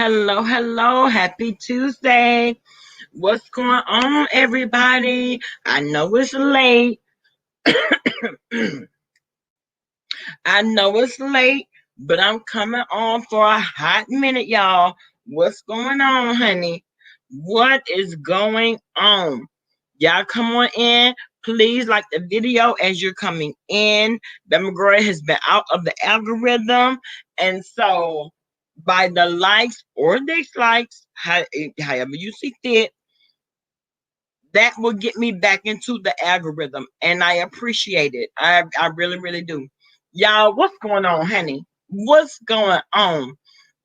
Hello, hello. Happy Tuesday. What's going on, everybody? I know it's late. I know it's late, but I'm coming on for a hot minute, y'all. What's going on, honey? What is going on? Y'all come on in. Please like the video as you're coming in. Baby girl has been out of the algorithm. And so by the likes or dislikes, however you see fit, that will get me back into the algorithm. And I appreciate it. I really, really do. Y'all, what's going on, honey? What's going on?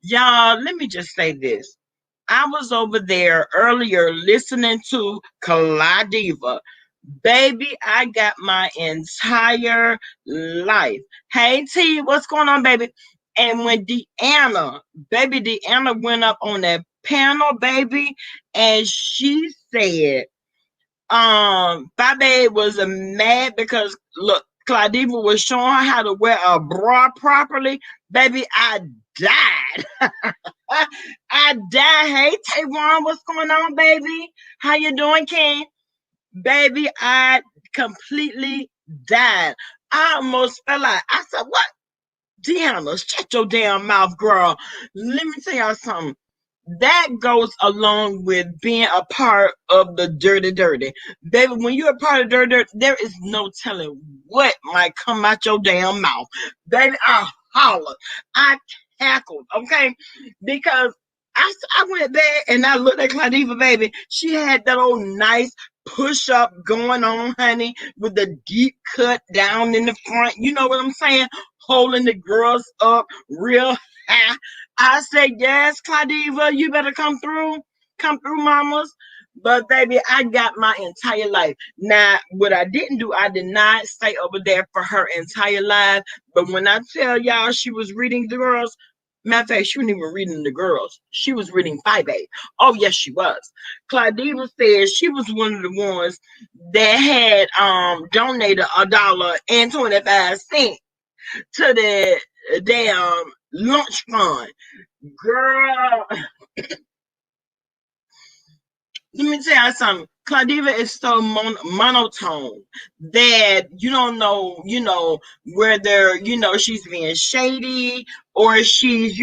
Y'all, let me just say this. I was over there earlier listening to Kaladiva. Baby, I got my entire life. Hey T, what's going on, baby? And when Deanna went up on that panel, baby, and she said Fabe was mad because look, Claudiva was showing her how to wear a bra properly. Baby, I died. I died. Hey, Taywan, what's going on, baby? How you doing, Ken? Baby, I completely died. I almost fell out. I said, what? Deanna, shut your damn mouth, girl. Let me tell y'all something. That goes along with being a part of the dirty. Baby, when you're a part of dirty, there is no telling what might come out your damn mouth. Baby, I hollered. I cackled, okay? Because I went there and I looked at Claudiva, baby. She had that old nice push up going on, honey, with the deep cut down in the front. You know what I'm saying? Holding the girls up real high. I said, yes, Claudiva, you better come through. Come through, mamas. But baby, I got my entire life. Now, what I didn't do, I did not stay over there for her entire life. But when I tell y'all she was reading the girls, matter of fact, she wasn't even reading the girls. She was reading 5A. Oh, yes, she was. Claudiva said she was one of the ones that had donated $1.25 to the damn lunch fund. Girl, let me tell you something. Claudiva is so monotone that you don't know, whether, she's being shady or she's,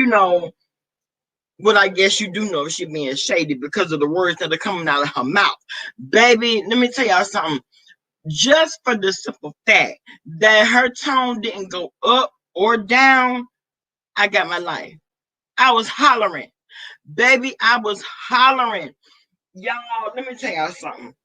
well, I guess you do know she's being shady because of the words that are coming out of her mouth. Baby, let me tell y'all something. Just for the simple fact that her tone didn't go up or down, I got my life. I was hollering. Baby, I was hollering. Y'all, let me tell y'all something.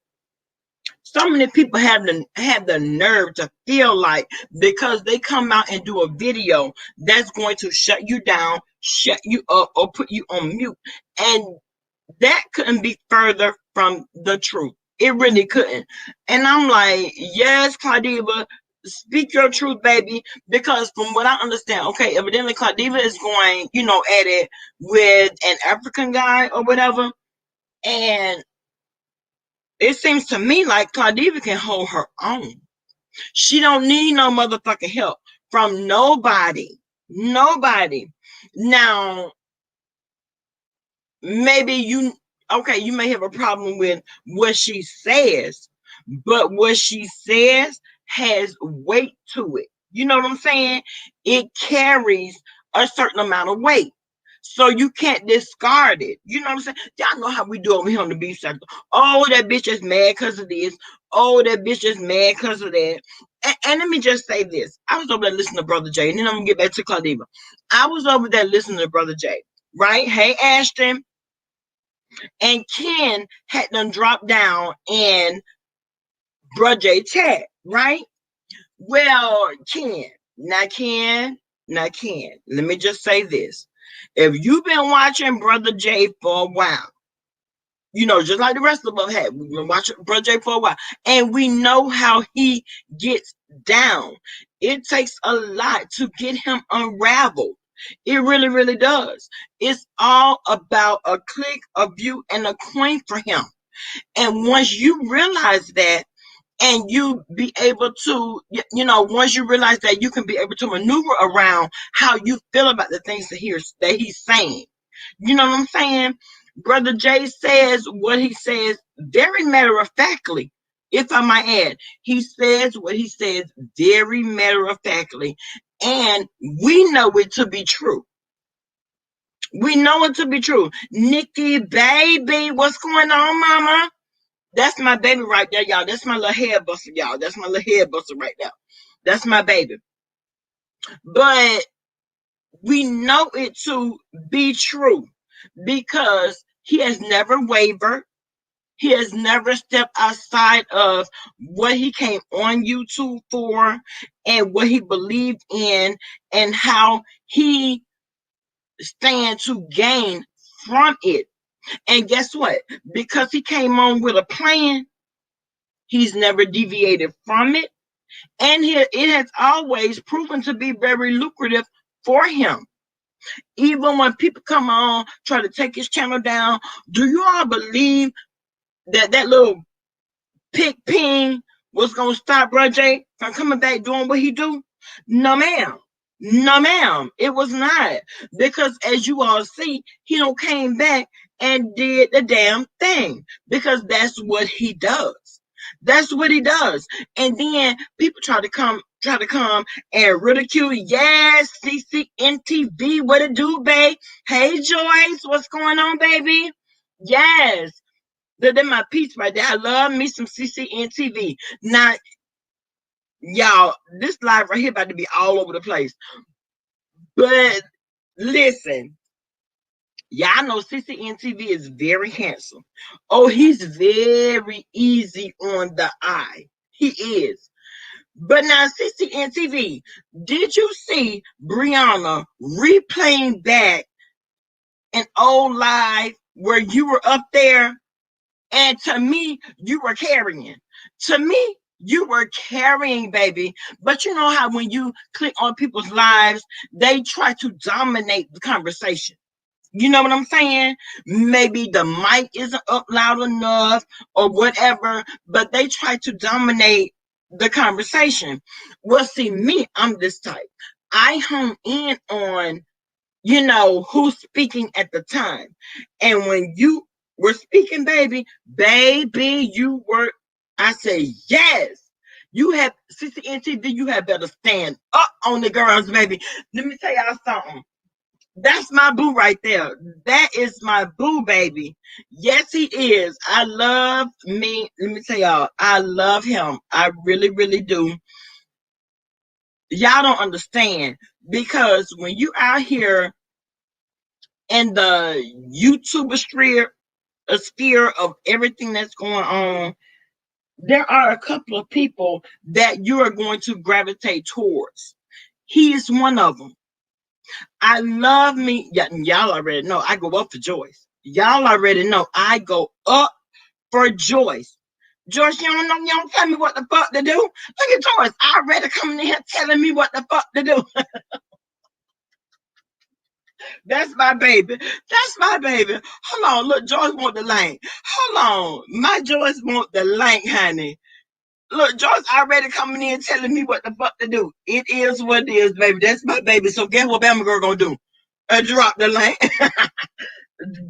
So many people have the nerve to feel like because they come out and do a video that's going to shut you down, shut you up, or put you on mute. And that couldn't be further from the truth. It really couldn't. And I'm like, yes, Claudiva, speak your truth, baby. Because from what I understand, okay, evidently Claudiva is going, at it with an African guy or whatever. And it seems to me like Claudiva can hold her own. She don't need no motherfucking help from nobody. Nobody. Now, maybe you may have a problem with what she says, but what she says has weight to it. You know what I'm saying? It carries a certain amount of weight. So you can't discard it. You know what I'm saying? Y'all know how we do over here on the beef sector. Oh, that bitch is mad because of this. Oh, that bitch is mad because of that. And let me just say this. I was over there listening to Brother Jay, and then I'm going to get back to Claudiva. I was over there listening to Brother Jay, right? Hey, Ashton. And Ken had them drop down in Brother Jay chat, right? Well, now Ken, let me just say this. If you've been watching Brother Jay for a while, just like the rest of us have, we've been watching Brother Jay for a while, and we know how he gets down. It takes a lot to get him unraveled. It really, really does. It's all about a click, a view, and a coin for him. And once you realize that, and you be able to, once you realize that you can be able to maneuver around how you feel about the things that he's saying, You know what I'm saying? Brother Jay says what he says very matter of factly, if I might add. He says what he says very matter of factly. And we know it to be true. We know it to be true. Nikki, baby, what's going on, mama? That's my baby right there, y'all. That's my little hair buster, y'all. That's my little hair buster right there. That's my baby. But we know it to be true because he has never wavered. He has never stepped outside of what he came on YouTube for and what he believed in and how he stand to gain from it. And guess what? Because he came on with a plan, he's never deviated from it. And it has always proven to be very lucrative for him. Even when people come on, try to take his channel down, do you all believe that that little pig ping was going to stop Roger from coming back doing what he do? No, ma'am. No, ma'am. It was not. Because as you all see, he don't came back and did the damn thing because that's what he does. That's what he does. And then people try to come and ridicule. Yes, CCNTV, what it do, babe? Hey, Joyce, what's going on, baby? Yes. They're my piece right there. I love me some CCNTV. Now, y'all, this live right here about to be all over the place. But listen, y'all know CCNTV is very handsome. Oh, he's very easy on the eye. He is. But now, CCNTV, did you see Brianna replaying back an old live where you were up there? And to me, you were carrying. To me, you were carrying, baby. But you know how when you click on people's lives, they try to dominate the conversation. You know what I'm saying? Maybe the mic isn't up loud enough or whatever, but they try to dominate the conversation. Well, see, me, I'm this type. I hone in on, who's speaking at the time. And when you were speaking, baby, you were, I say, yes. You have, CCNTV, you have better stand up on the girls, baby. Let me tell y'all something. That's my boo right there. That is my boo, baby. Yes, he is. I love me. Let me tell y'all, I love him. I really, really do. Y'all don't understand because when you out here in the YouTuber sphere of everything that's going on, there are a couple of people that you are going to gravitate towards. He is one of them. I love me. Y'all already know I go up for Joyce. Y'all already know I go up for Joyce. Joyce, you don't know, you don't tell me what the fuck to do. Look at Joyce. I already coming in here telling me what the fuck to do. That's my baby. That's my baby. Hold on. Look, Joyce want the link. Hold on. My Joyce want the link, honey. Look, Joyce already coming in telling me what the fuck to do. It is what it is, baby. That's my baby. So guess what Bama girl gonna do? Drop the link.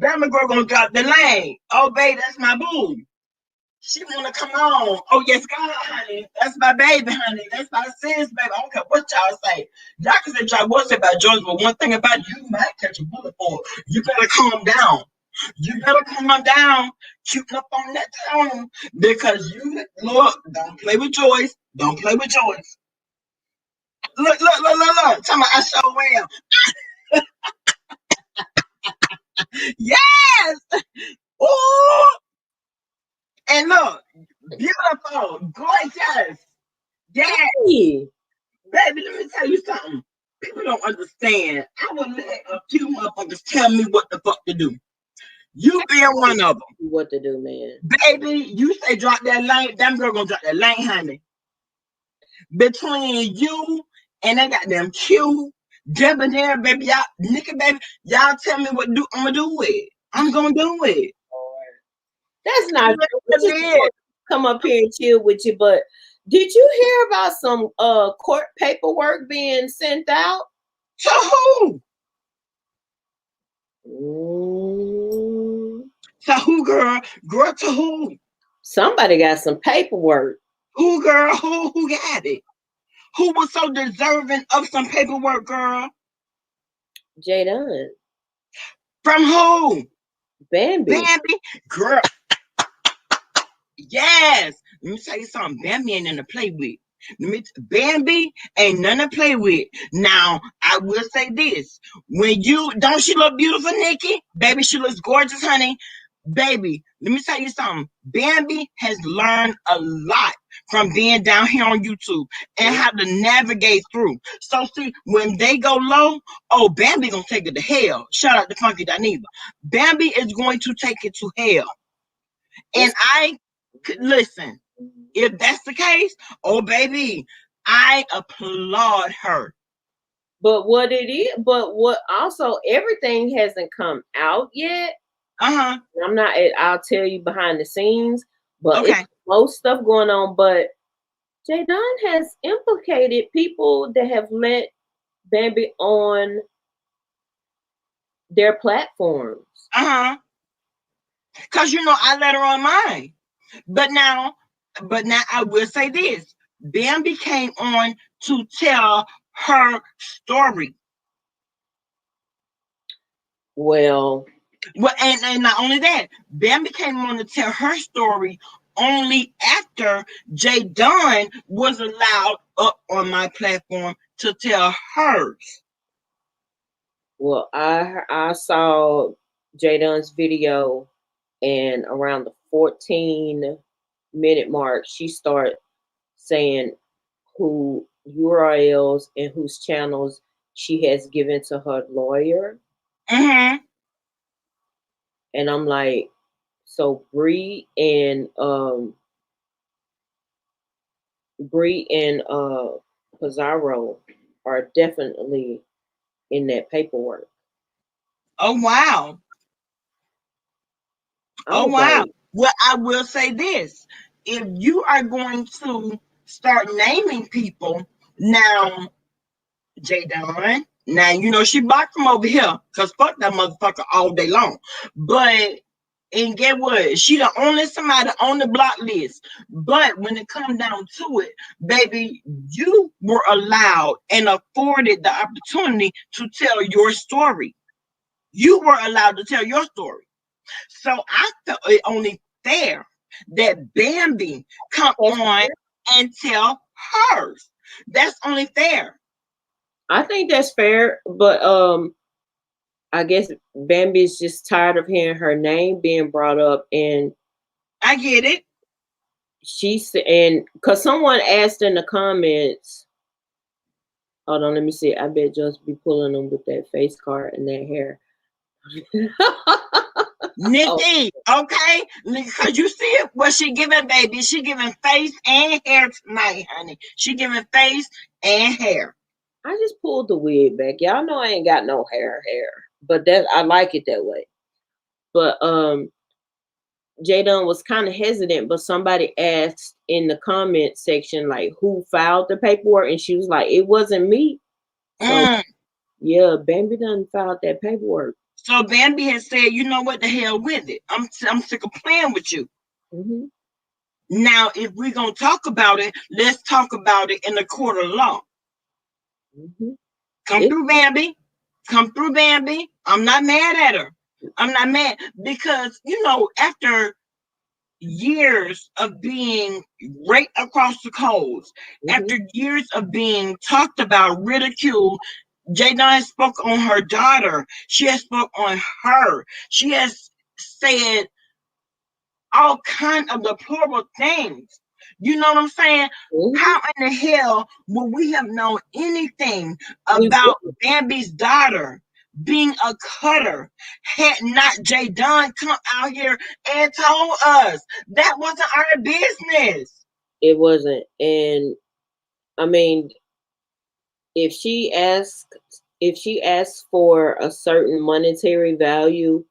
Bama girl gonna drop the link. Oh, baby, that's my boo. She wanna come on. Oh, yes, God, honey. That's my baby, honey. That's my sis, baby. I don't care what y'all say. Y'all can say y'all what say about George, but one thing about you might catch a bullet for. You better calm down. You better calm down. Keep up on that tone. Because you, look, don't play with Joyce. Don't play with Joyce. Look. Tell me I show well. Yes! Ooh! And look, beautiful, gorgeous. Yes. Hey. Baby, let me tell you something. People don't understand. I will let a few motherfuckers tell me what the fuck to do. You being one of them. What to do, man. Baby, you say drop that lane, that girl gonna drop that lane, honey. Between you and that goddamn Q, Debonair, baby, y'all, Nikki, baby, y'all tell me what do I'm gonna do with it. I'm gonna do it. That's not true. We just come up here and chill with you, but did you hear about some court paperwork being sent out? To who? Mm. So who, girl? Girl to who? Somebody got some paperwork. Who, girl? Who got it? Who was so deserving of some paperwork, girl? Jadon. From who? Bambi. Bambi? Girl, yes. Let me tell you something. Bambi ain't nothing to play with. Bambi ain't nothing to play with. Now, I will say this. When you, don't she look beautiful, Nikki? Baby, she looks gorgeous, honey. Baby, let me tell you something. Bambi has learned a lot from being down here on YouTube and how to navigate through. So see, when they go low, oh, Bambi gonna take it to hell. Shout out to Funky Daniva. Bambi is going to take it to hell. And I listen, if that's the case, oh baby, I applaud her. But what it is, but what also everything hasn't come out yet. Uh-huh. I'm not. I'll tell you behind the scenes, but Okay. it's most stuff going on. But Jadon has implicated people that have let Bambi on their platforms. Uh-huh. Cause I let her on mine. But now I will say this. Bambi came on to tell her story. Well, And not only that, Bambi came on to tell her story only after Jay Dunn was allowed up on my platform to tell hers. well, I saw Jadon's video, and around the 14-minute mark, she started saying who URLs and whose channels she has given to her lawyer. Mm-hmm. And I'm like, so Bree and Pizarro are definitely in that paperwork. Oh wow. I Oh was wow. like, Well, I will say this. If you are going to start naming people now, Jay Don, now she blocked from over here because fuck that motherfucker all day long. But and get what? She the only somebody on the block list. But when it comes down to it, baby, you were allowed and afforded the opportunity to tell your story. You were allowed to tell your story. So I felt it only fair that Bambi come on and tell hers. That's only fair. I think that's fair, but I guess Bambi's just tired of hearing her name being brought up, and I get it. and because someone asked in the comments, hold on, let me see. I bet just be pulling them with that face card and that hair. Nikki, okay? Because you see it, what she giving, baby. She giving face and hair tonight, honey. She giving face and hair. I just pulled the wig back. Y'all know I ain't got no hair, but that I like it that way. But Jadon was kind of hesitant, but somebody asked in the comment section like who filed the paperwork, and she was like, "It wasn't me." So yeah, Bambi done filed that paperwork. So Bambi has said, you know what, the hell with it. I'm sick of playing with you. Mm-hmm. Now, if we're gonna talk about it, let's talk about it in the court of law. Mm-hmm. Come through, Bambi. Come through, Bambi. I'm not mad at her. I'm not mad because after years of being right across the coals, after years of being talked about, ridiculed, Jadon spoke on her daughter. She has spoke on her. She has said all kind of deplorable things. You know what I'm saying? How in the hell would we have known anything about Bambi's daughter being a cutter had not Jay Dunn come out here and told us? That wasn't our business. It wasn't. And I mean, if she asks for a certain monetary value,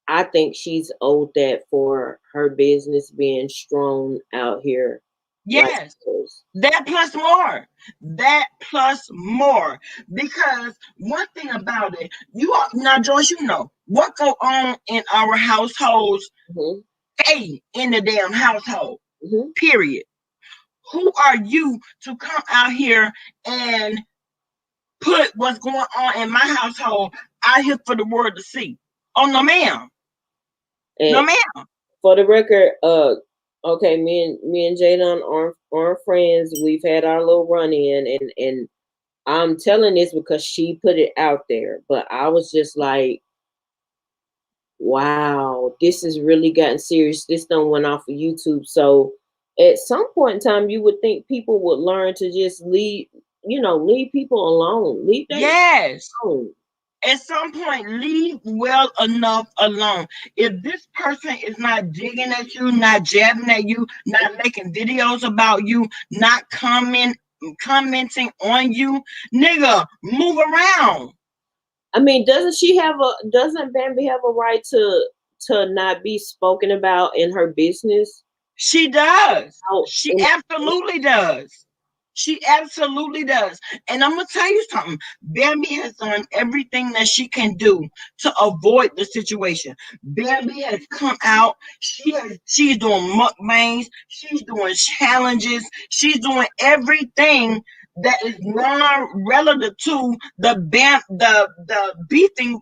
I think she's owed that for her business being strong out here. Like, Yes. That plus more. That plus more. Because one thing about it, you are now, Joyce, you know what go on in our households, mm-hmm, stay in the damn household. mm-hmm. Period. Who are you to come out here and put what's going on in my household out here for the world to see? Oh no, ma'am. No, And ma'am. for the record, okay, me and Jadon are friends. We've had our little run in, and I'm telling this because she put it out there. But I was just like, wow, this has really gotten serious. This done went off of YouTube. So at some point in time, you would think people would learn to just leave people alone. Leave that Yes. alone. At some point, leave well enough alone. If this person is not digging at you, not jabbing at you, not making videos about you, not commenting on you, nigga, move around. I mean, doesn't Bambi have a right to not be spoken about in her business? She does. Out She in absolutely does. She absolutely does. And I'm gonna tell you something. Bambi has done everything that she can do to avoid the situation. Bambi has come out. She's doing mukbangs. She's doing challenges. She's doing everything that is non-relative to the beefing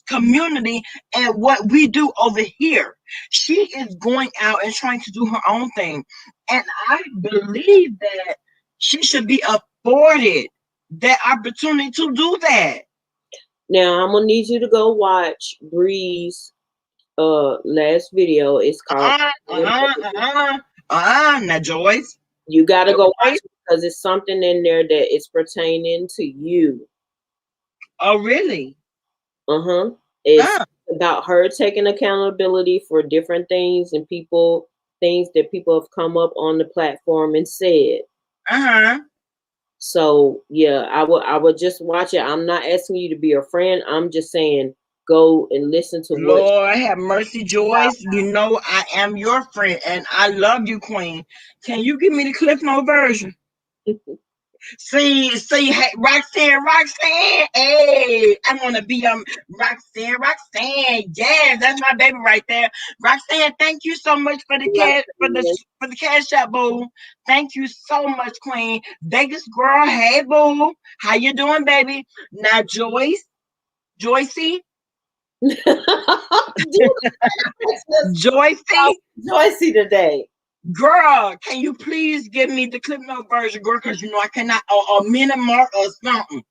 community and what we do over here. She is going out and trying to do her own thing. And I believe that she should be afforded that opportunity to do that. Now I'm gonna need you to go watch Bree's last video. It's called Now, Joyce. You gotta go watch Joyce. it because it's something in there that is pertaining to you. Oh, really? Uh-huh. It's Uh, about her taking accountability for different things and things that people have come up on the platform and said. uh-huh. So yeah, I would just watch it. I'm not asking you to be a friend. I'm just saying go and listen to what Lord have mercy, Joyce. You know I am your friend and I love you, Queen. Can you give me the Cliff Note version? See, hey, Roxanne, hey, I want to be Roxanne, yes, that's my baby right there. Roxanne, thank you so much for the cash for the cash out, boo. Thank you so much, Queen. Vegas girl, hey, boo, how you doing, baby? Now, Joycey, Joycey, Joycey today. girl, can you please give me the Clip Note version, girl? Because you know I cannot a minute mark or something.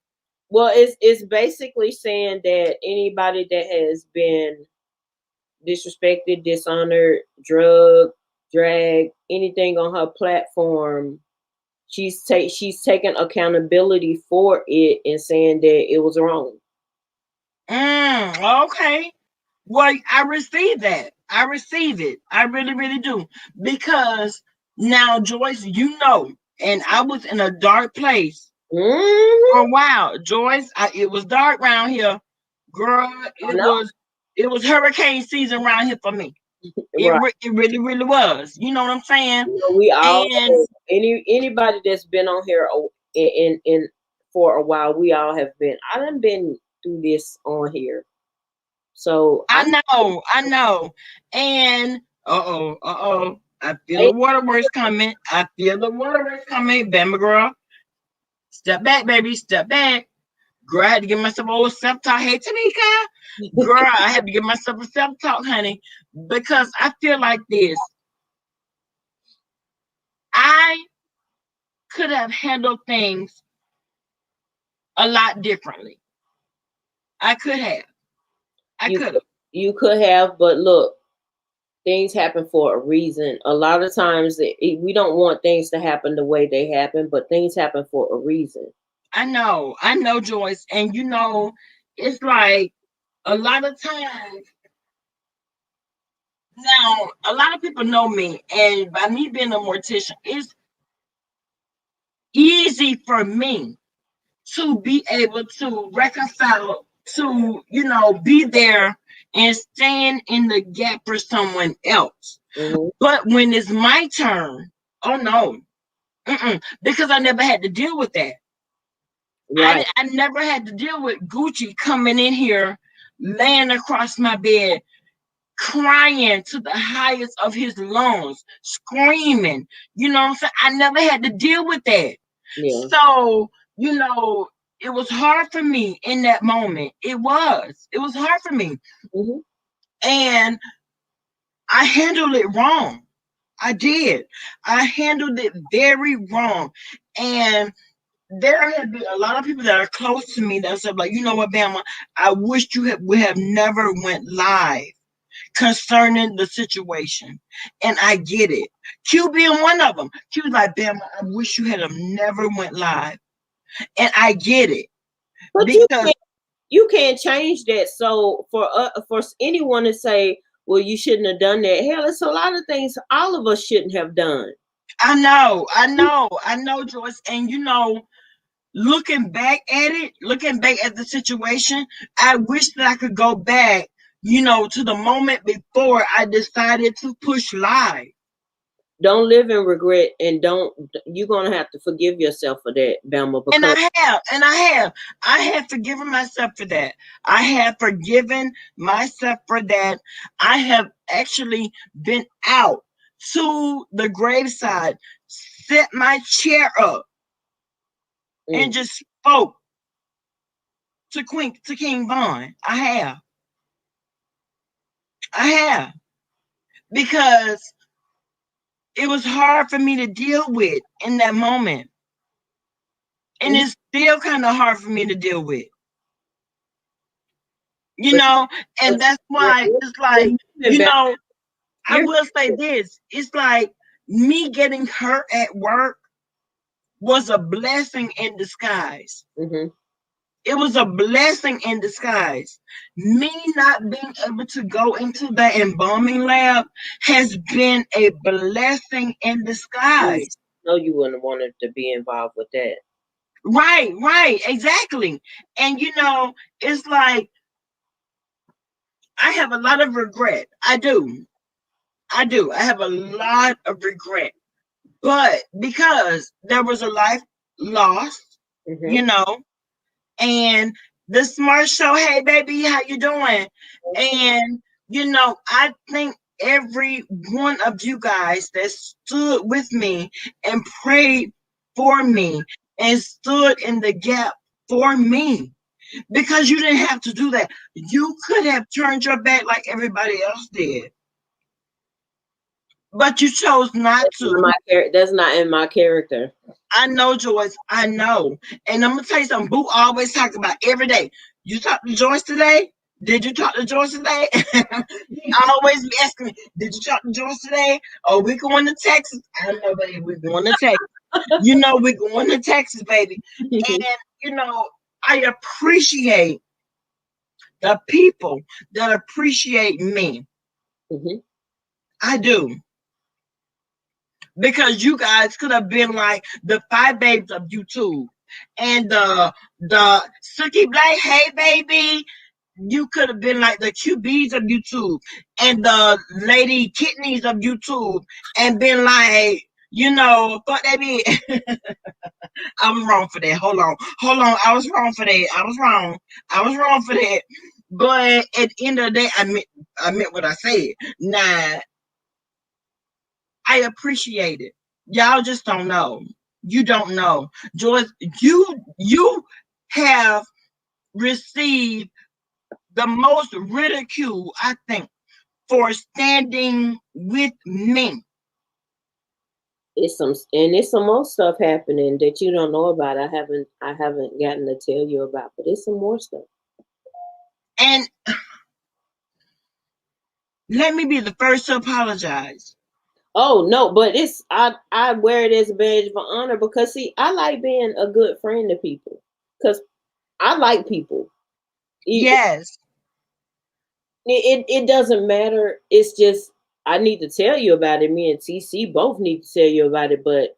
Well, it's basically saying that anybody that has been disrespected, dishonored, drag anything on her platform, she's taking accountability for it and saying that it was wrong. Okay. Well, I receive that. I receive it. I really, really do. Because now, Joyce, you know, and I was in a dark place for Mm-hmm. a while. Joyce, it was dark around here. Girl, I know. it was hurricane season around here for me. Right. It really, really was. You know what I'm saying? We all And anybody that's been on here in for a while, we all have been. I done been through this on here, so I know. And I feel I the waterworks coming. I feel the waterworks coming. Bama girl. Step back, baby. Step back. Girl, I had to give myself a little self talk. Hey, Tanika. Girl, I had to give myself a self talk, honey, because I feel like this. I could have handled things a lot differently. I could have. I you could have. you could have, but look, things happen for a reason. A lot of times we don't want things to happen the way they happen, but things happen for a reason. I know, Joyce. And you know, it's like a lot of times now, a lot of people know me, and by me being a mortician, it's easy for me to be able to reconcile, to, be there and stand in the gap for someone else. Mm-hmm. But when it's my turn, oh no. Because I never had to deal with that. Right. I never had to deal with Gucci coming in here, laying across my bed, crying to the highest of his lungs, screaming. You know what I'm saying? I never had to deal with that. Yeah. So, it was hard for me in that moment. It was. It was hard for me. Mm-hmm. And I handled it wrong. I did. I handled it very wrong. And there have been a lot of people that are close to me that said, like, you know what, Bama, I wish would have never went live concerning the situation. And I get it. Q being one of them. Q was like, Bama, I wish you had have never went live. And I get it. But Because you can't change that. So for anyone to say, well, you shouldn't have done that. Hell, it's a lot of things all of us shouldn't have done. I know, Joyce. And looking back at the situation, I wish that I could go back, to the moment before I decided to push live. Don't live in regret, and don't you're gonna have to forgive yourself for that, Bama, And because I have forgiven myself for that. I have forgiven myself for that. I have actually been out to the graveside, set my chair up, and mm, just spoke to King Von. I have, because it was hard for me to deal with in that moment, and mhm, it's still kind of hard for me to deal with, you but, know. but And that's you're why it's like, moving back. I You're will say this: it's like me getting hurt at work was a blessing in disguise. hmm It was a blessing in disguise. Me not being able to go into the embalming lab has been a blessing in disguise. no, you wouldn't have wanted to be involved with that. Right, exactly. And it's like I have a lot of regret. I do. I do. I have a lot of regret. But because there was a life lost, you hmm know, and the smart show, hey baby, how you doing? And I think every one of you guys that stood with me and prayed for me and stood in the gap for me, because you didn't have to do that. You could have turned your back like everybody else did, but you chose not to. That's not in my character. I know, Joyce. I know. And I'm gonna tell you something. Boo always talks about every day. You talked to Joyce today? Did you talk to Joyce today? He always be asking me, did you talk to Joyce today? Oh, we going to Texas. I know, baby, we going to Texas. We going to Texas, baby. And I appreciate the people that appreciate me. hmm I do. Because you guys could have been like the five babes of YouTube, and the Suki Black, hey baby. You could have been like the QBs of YouTube and the lady kidneys of YouTube, and been like, fuck that bitch. I was wrong for that. Hold on. I was wrong for that. I was wrong for that. But at the end of the day, I meant what I said. Now, I appreciate it. Y'all just don't know. You don't know. Joyce, you have received the most ridicule, I think, for standing with me. It's some more stuff happening that you don't know about. I haven't gotten to tell you about, but it's some more stuff. And let me be the first to apologize. Oh no, but I wear it as a badge of honor because see, I like being a good friend to people because I like people. It, Yes. it doesn't matter. It's just I need to tell you about it. Me and TC both need to tell you about it, but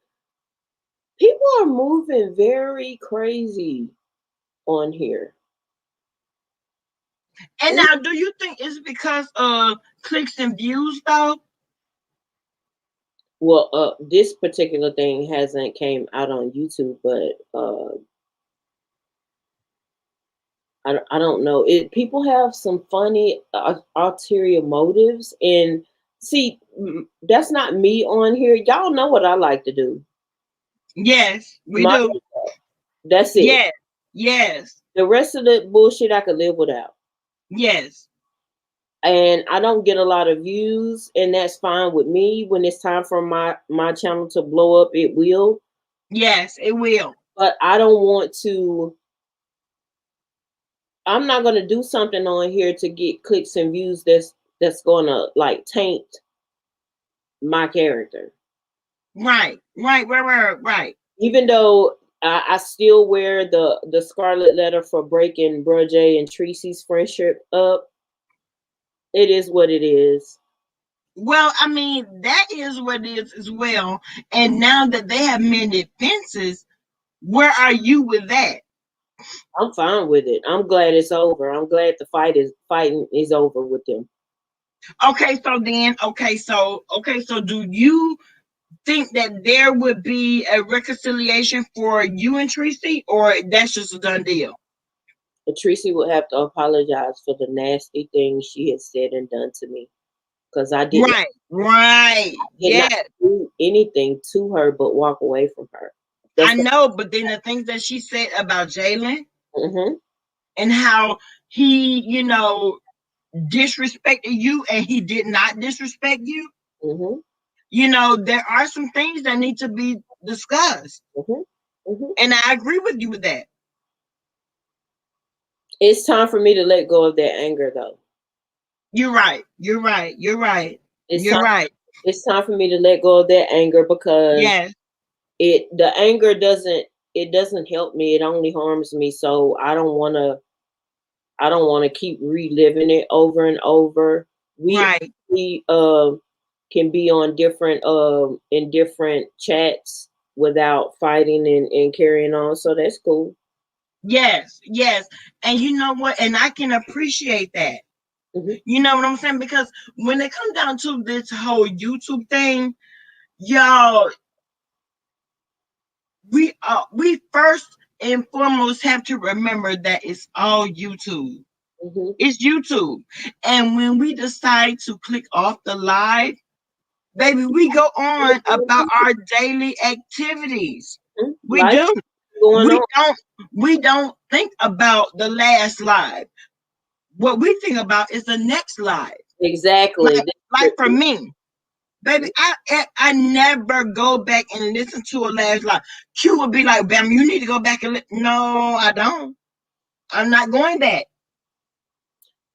people are moving very crazy on here. And now, do you think it's because of clicks and views, though? Well, this particular thing hasn't came out on YouTube, but I don't know. It people have some funny ulterior motives, and see, that's not me on here. Y'all know what I like to do. Yes, we My do. That's it. Yes, yes, The rest of the bullshit I could live without. yes, And I don't get a lot of views, and that's fine with me. When it's time for my channel to blow up, it will. yes, it will. But I don't want to. I'm not gonna do something on here to get clicks and views that's gonna like taint my character. Right, right, right, right, right. Even though I still wear the scarlet letter for breaking Bro J and Tracy's friendship up. It is what it is. Well, I mean, that is what it is as well. And now that they have mended fences, where are you with that? I'm fine with it. I'm glad it's over. I'm glad the fighting is over with them. Okay, so do you think that there would be a reconciliation for you and Tracy, or that's just a done deal? But Tracy would have to apologize for the nasty things she has said and done to me. Because Right, right, did not yeah. do anything to her but walk away from her. I That's know, but then the things that she said about Jalen mm-hmm, and how he, disrespected you and he did not disrespect you, mm-hmm, there are some things that need to be discussed. mm-hmm, mm-hmm. And I agree with you with that. It's time for me to let go of that anger, though. You're right. You're right. You're right. It's You're time. right. It's time for me to let go of that anger because Yes. the anger doesn't help me. It only harms me. So I don't want to keep reliving it over and over. Right. We can be on different in different chats without fighting and carrying on. So that's cool. Yes. Yes. And you know what? And I can appreciate that. Hmm. You know what I'm saying? Because when it comes down to this whole YouTube thing, y'all, we first and foremost have to remember that it's all YouTube. Hmm. It's YouTube. And when we decide to click off the live, baby, we go on about our daily activities. We Life do. going We on. don't think about the last live. What we think about is the next live. Exactly. Like for me, baby, I never go back and listen to a last live. Q would be like, "Bam, you need to go back and no, I don't. I'm not going back."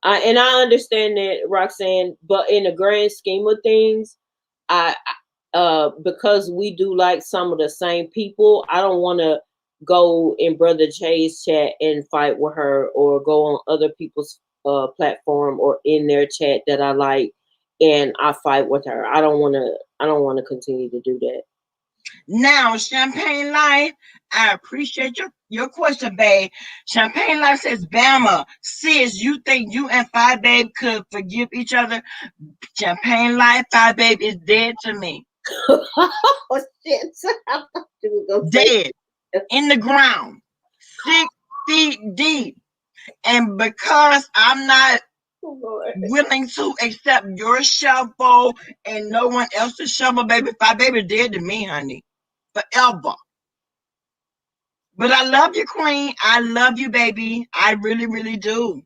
And I understand that, Roxanne, but in the grand scheme of things, I because we do like some of the same people, I don't want to go in Brother Jay's chat and fight with her, or go on other people's platform or in their chat that I like and I fight with her. I don't want to continue to do that. Now, Champagne Life, I appreciate your question, babe. Champagne Life says, Bama, sis, you think you and Five Babe could forgive each other? Champagne Life, Five Babe is dead to me. Oh shit. I thought you were gonna say Dead. In the ground. 6 feet deep. And because I'm not Lord. willing to accept your shovel and no one else's shovel, baby, Five Babe is dead to me, honey. Forever. But I love you, Queen. I love you, baby. I really, really do.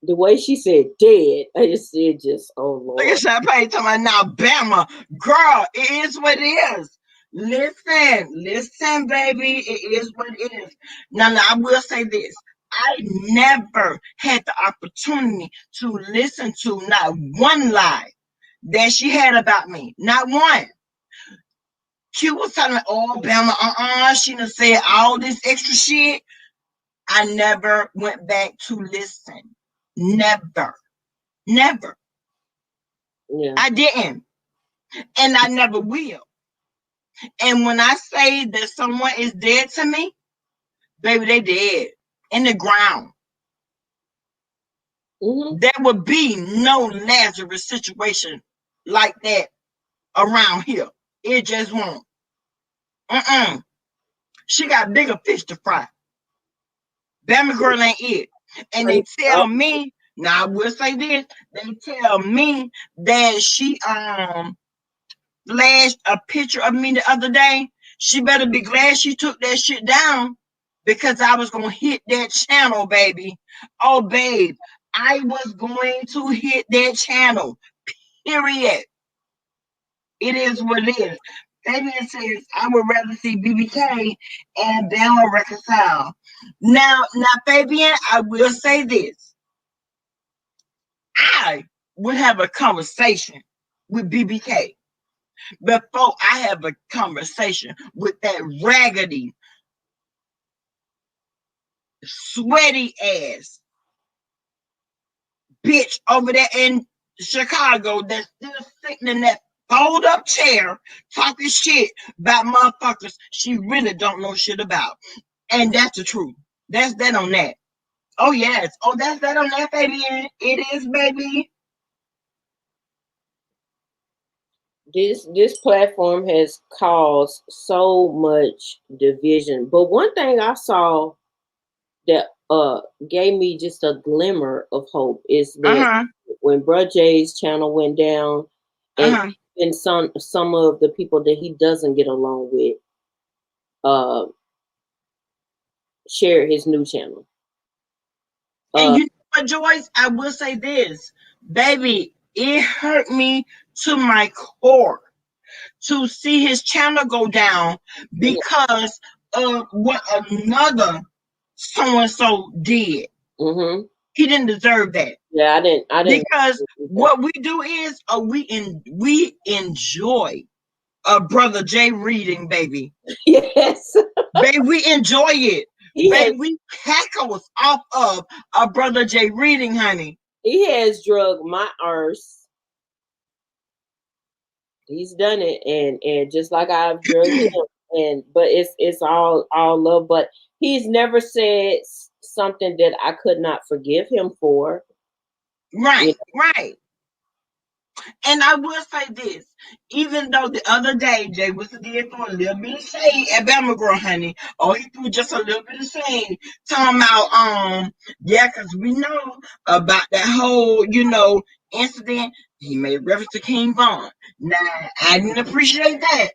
The way she said dead, I just said just oh Look at Lord. Champagne talking about now, Bama. Girl, it is what it is. Listen, baby. It is what it is. Now, I will say this. I never had the opportunity to listen to not one lie that she had about me. Not one. She was telling me, oh, Bama, she done said all this extra shit. I never went back to listen. Never. Never. Yeah. I didn't. And I never will. And when I say that someone is dead to me, baby, they dead in the ground. Hmm. There would be no Lazarus situation like that around here. It just won't. Mm-mm. She got bigger fish to fry. Bama girl ain't it. And they tell me, now I will say this, they tell me that she flashed a picture of me the other day. She better be glad she took that shit down because I was gonna hit that channel, baby. Oh babe, I was going to hit that channel. Period. It is what it is. Fabian says, I would rather see BBK and Bama reconcile. Now, Fabian, I will say this. I would have a conversation with BBK before I have a conversation with that raggedy, sweaty ass bitch over there in Chicago that's still sitting in that fold up chair talking shit about motherfuckers she really don't know shit about. And that's the truth. That's that on that. Oh yes. Oh, that's that on that, baby. It is, baby. This platform has caused so much division. But one thing I saw that gave me just a glimmer of hope is that Uh-huh. when Bruh Jay's channel went down, and Uh-huh. and some of the people that he doesn't get along with uh shared his new channel. And Uh you know what, Joyce? I will say this, baby, it hurt me to my core to see his channel go down yeah. because of what another so and so did. Mm-hmm. He didn't deserve that Yeah, I didn't because what we do is we enjoy a brother Jay reading, baby. yes. Baby, we enjoy it. He has Baby, we cackles off of a brother Jay reading, honey. he has drug my arse. He's done it, and just like I've drugged him, and but it's all love. But he's never said something that I could not forgive him for. You Right, right. And I will say this, even though the other day Jay was did throw a little bit of shade at Bama Girl, honey. Oh, he threw just a little bit of shade. Talking about yeah, because we know about that whole, incident. He made reference to King Von. Now I didn't appreciate that.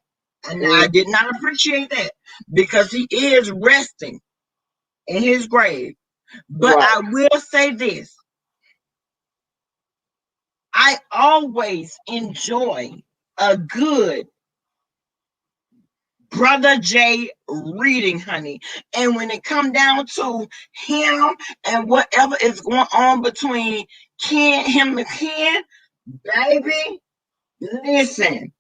And know. I did not appreciate that because he is resting in his grave. But Right. I will say this. I always enjoy a good Brother Jay reading, honey. And when it come down to him and whatever is going on between him and Ken, baby, listen,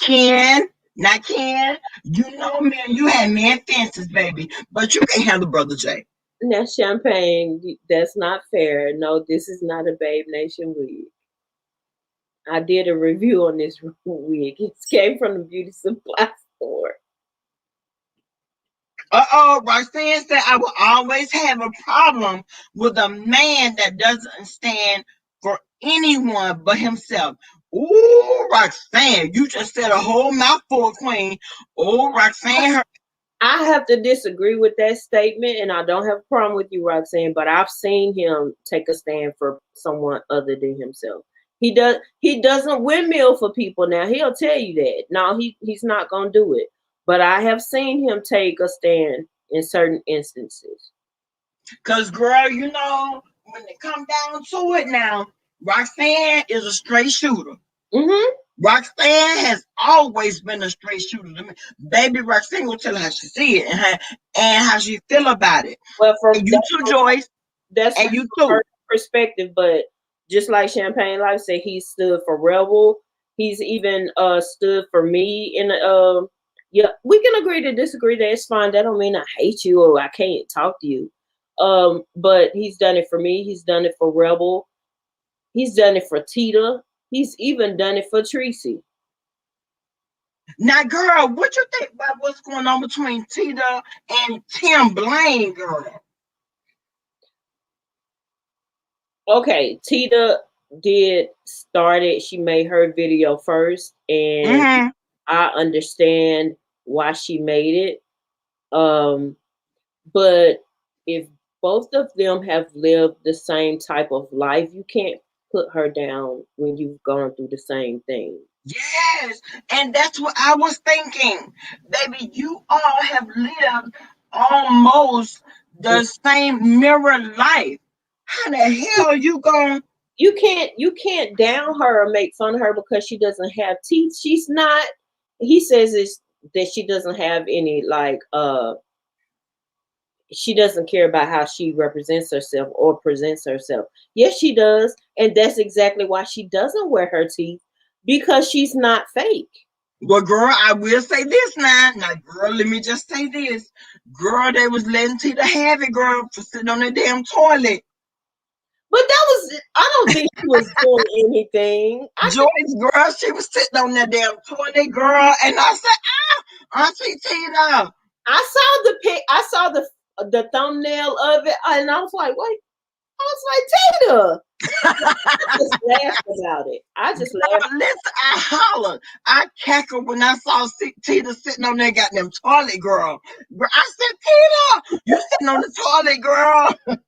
Ken, not Ken, man, you had man fences, baby, but you can't handle Brother Jay. Now, Champagne, that's not fair. No, this is not a Babe Nation wig. I did a review on this wig. It came from the beauty supply store. Roxanne said I will always have a problem with a man that doesn't stand for anyone but himself. Ooh, Roxanne, you just said a whole mouthful, Queen. Oh, Roxanne, I have to disagree with that statement, and I don't have a problem with you, Roxanne. But I've seen him take a stand for someone other than himself. He doesn't windmill for people. Now he'll tell you that. No, he's not gonna do it. But I have seen him take a stand in certain instances. because girl, when it come down to it now, Roxanne is a straight shooter. Mm-hmm. Roxanne has always been a straight shooter to me. Baby, Roxanne will tell her how she see it and how she feel about it. Well, And you too, Joyce, that's from and you too. her perspective. But just like Champagne Life said, he stood for Rebel. He's even stood for me in yeah, we can agree to disagree. That's fine. That don't mean I hate you or I can't talk to you. But he's done it for me. He's done it for Rebel. He's done it for Tita. He's even done it for Tracy. Now, girl, what you think about what's going on between Tita and Tim Blaine, girl? Okay, Tita. did start it. She made her video first, and Mm-hmm. I understand why she made it. Um, but if both of them have lived the same type of life, you can't put her down when you've gone through the same thing. Yes, and that's what I was thinking. Baby, you all have lived almost the same mirror life. How the hell you going? You can't down her or make fun of her because she doesn't have teeth. She's not. He says it's that she doesn't have any like she doesn't care about how she represents herself or presents herself. Yes, she does, and that's exactly why she doesn't wear her teeth, because she's not fake. Well, girl, I will say this now. Now, girl, let me just say this. Girl, they was letting Tita have it, girl, for sitting on the damn toilet. But that was, I don't think she was doing anything. I think Joyce, girl, she was sitting on that damn toilet, girl, and I said, Auntie Tita. I saw the pic. I saw the thumbnail of it, and I was like, wait. I was like, Tata. I just laughed about it. I just laughed. Listen, I hollered. I cackled when I saw Tita sitting on that goddamn toilet, girl. I said, Tita, you sitting on the toilet, girl.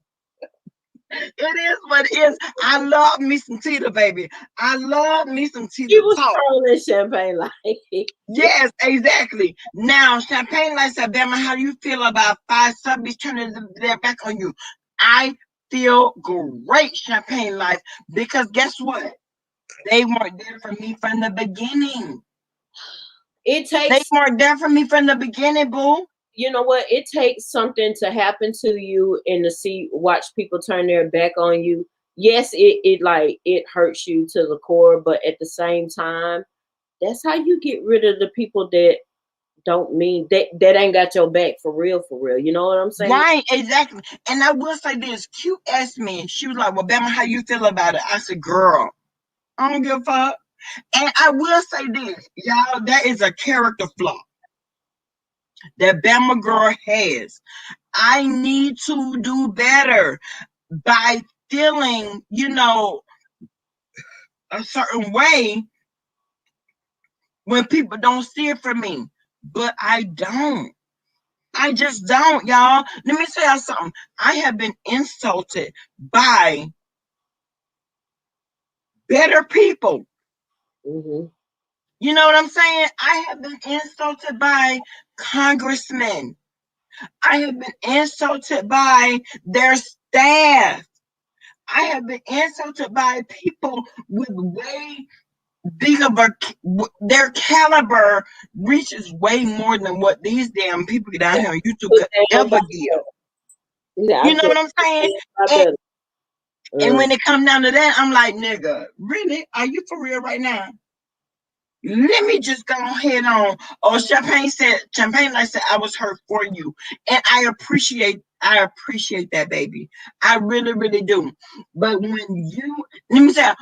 It is what it is. I love me some Tita, baby. I love me some She Tita was talk. trolling Champagne like Yes, exactly. Now, Champagne like said, Bama, how do you feel about five subbies turning their back on you? I feel great, Champagne Life, because guess what? They weren't there for me from the beginning. it They takes, weren't there for me from the beginning, boo. you know what? It takes something to happen to you and to see, watch people turn their back on you. Yes, it like it hurts you to the core, but at the same time, that's how you get rid of the people that don't mean that ain't got your back for real, for real. You know what I'm saying? Right, exactly. And I will say this, Q asked me, she was like, well, Bama, how you feel about it? I said, girl, I don't give a fuck. And I will say this, y'all, that is a character flaw that Bama girl has. I need to do better by feeling, a certain way when people don't see it for me. But I don't. I just don't, y'all. Let me tell y'all something. I have been insulted by better people. Hmm. You know what I'm saying? I have been insulted by congressmen. I have been insulted by their staff. I have been insulted by people with way bigger of their caliber reaches way more than what these damn people down here on YouTube Put could down ever by give. yeah, You I know feel what I'm saying? I And, better. and Uh, when it come down to that, I'm like, nigga, really? Are you for real right now? Let me just go ahead on. Oh, Champagne like said, I was hurt for you. And I appreciate that, baby. I really, really do. But let me say,